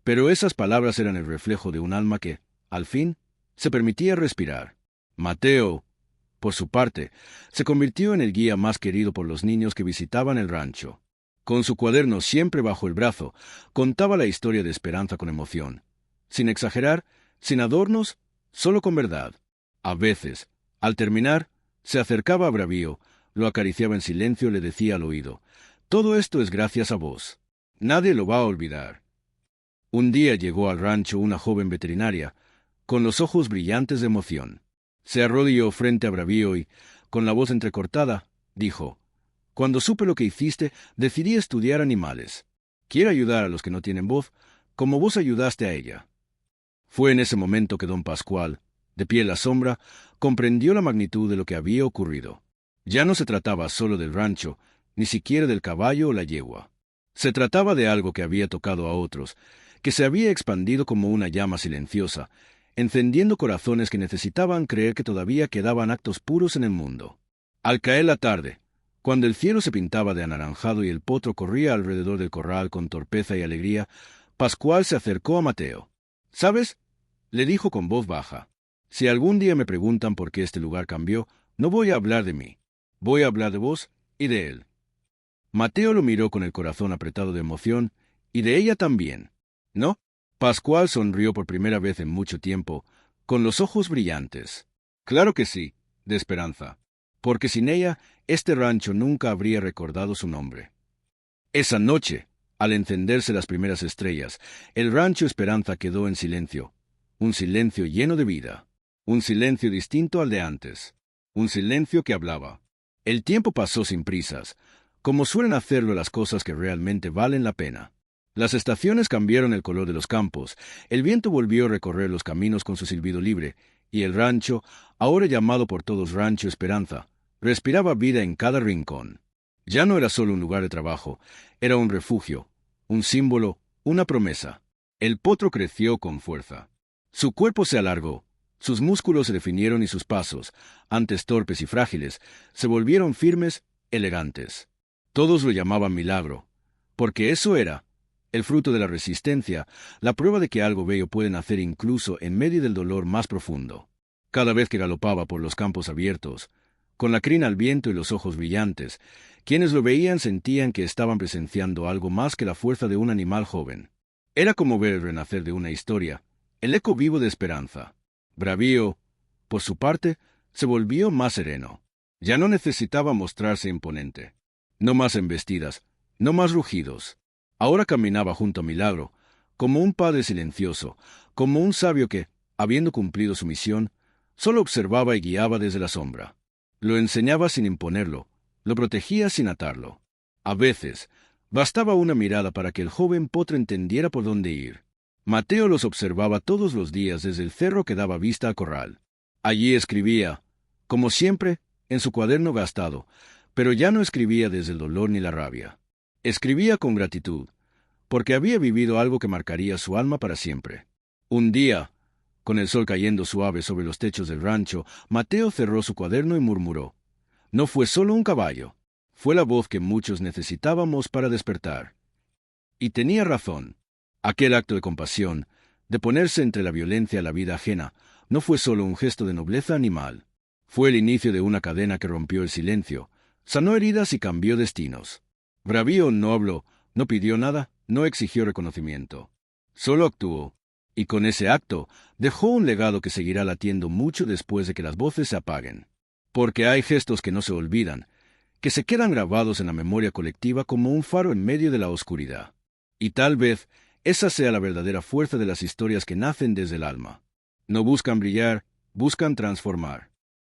Speaker 1: pero esas palabras eran el reflejo de un alma que, al fin, se permitía respirar. Mateo, por su parte, se convirtió en el guía más querido por los niños que visitaban el rancho. Con su cuaderno siempre bajo el brazo, contaba la historia de Esperanza con emoción. Sin exagerar, sin adornos, solo con verdad. A veces, al terminar, se acercaba a Bravío, lo acariciaba en silencio y le decía al oído: «Todo esto es gracias a vos. Nadie lo va a olvidar». Un día llegó al rancho una joven veterinaria, con los ojos brillantes de emoción. Se arrodilló frente a Bravío y, con la voz entrecortada, dijo: «Cuando supe lo que hiciste, decidí estudiar animales. Quiero ayudar a los que no tienen voz, como vos ayudaste a ella». Fue en ese momento que don Pascual, de pie en la sombra, comprendió la magnitud de lo que había ocurrido. Ya no se trataba solo del rancho, ni siquiera del caballo o la yegua. Se trataba de algo que había tocado a otros, que se había expandido como una llama silenciosa, encendiendo corazones que necesitaban creer que todavía quedaban actos puros en el mundo. Al caer la tarde, cuando el cielo se pintaba de anaranjado y el potro corría alrededor del corral con torpeza y alegría, Pascual se acercó a Mateo. «¿Sabes?», le dijo con voz baja. «Si algún día me preguntan por qué este lugar cambió, no voy a hablar de mí. Voy a hablar de vos y de él». Mateo lo miró con el corazón apretado de emoción, y de ella también. ¿No? Pascual sonrió por primera vez en mucho tiempo, con los ojos brillantes. «Claro que sí», de Esperanza, porque sin ella, este rancho nunca habría recordado su nombre. Esa noche, Al encenderse las primeras estrellas, el rancho Esperanza quedó en silencio. Un silencio lleno de vida. Un silencio distinto al de antes. Un silencio que hablaba. El tiempo pasó sin prisas, como suelen hacerlo las cosas que realmente valen la pena. Las estaciones cambiaron el color de los campos, el viento volvió a recorrer los caminos con su silbido libre, y el rancho, ahora llamado por todos Rancho Esperanza, respiraba vida en cada rincón. Ya no era solo un lugar de trabajo, era un refugio, un símbolo, una promesa. El potro creció con fuerza. Su cuerpo se alargó, sus músculos se definieron y sus pasos, antes torpes y frágiles, se volvieron firmes, elegantes. Todos lo llamaban milagro, porque eso era, el fruto de la resistencia, la prueba de que algo bello puede nacer incluso en medio del dolor más profundo. Cada vez que galopaba por los campos abiertos, con la crina al viento y los ojos brillantes, quienes lo veían sentían que estaban presenciando algo más que la fuerza de un animal joven. Era como ver el renacer de una historia, el eco vivo de esperanza. Bravío, por su parte, se volvió más sereno. Ya no necesitaba mostrarse imponente. No más embestidas, no más rugidos. Ahora caminaba junto a Milagro, como un padre silencioso, como un sabio que, habiendo cumplido su misión, solo observaba y guiaba desde la sombra. Lo enseñaba sin imponerlo, lo protegía sin atarlo. A veces, bastaba una mirada para que el joven potro entendiera por dónde ir. Mateo los observaba todos los días desde el cerro que daba vista al corral. Allí escribía, como siempre, en su cuaderno gastado, pero ya no escribía desde el dolor ni la rabia. Escribía con gratitud, porque había vivido algo que marcaría su alma para siempre. Un día, con el sol cayendo suave sobre los techos del rancho, Mateo cerró su cuaderno y murmuró, «No fue solo un caballo, fue la voz que muchos necesitábamos para despertar». Y tenía razón. Aquel acto de compasión, de ponerse entre la violencia y la vida ajena, no fue solo un gesto de nobleza animal. Fue el inicio de una cadena que rompió el silencio, sanó heridas y cambió destinos. Bravío no habló, no pidió nada, no exigió reconocimiento. Solo actuó, y con ese acto dejó un legado que seguirá latiendo mucho después de que las voces se apaguen. Porque hay gestos que no se olvidan, que se quedan grabados en la memoria colectiva como un faro en medio de la oscuridad. Y tal vez esa sea la verdadera fuerza de las historias que nacen desde el alma. No buscan brillar, buscan transformar.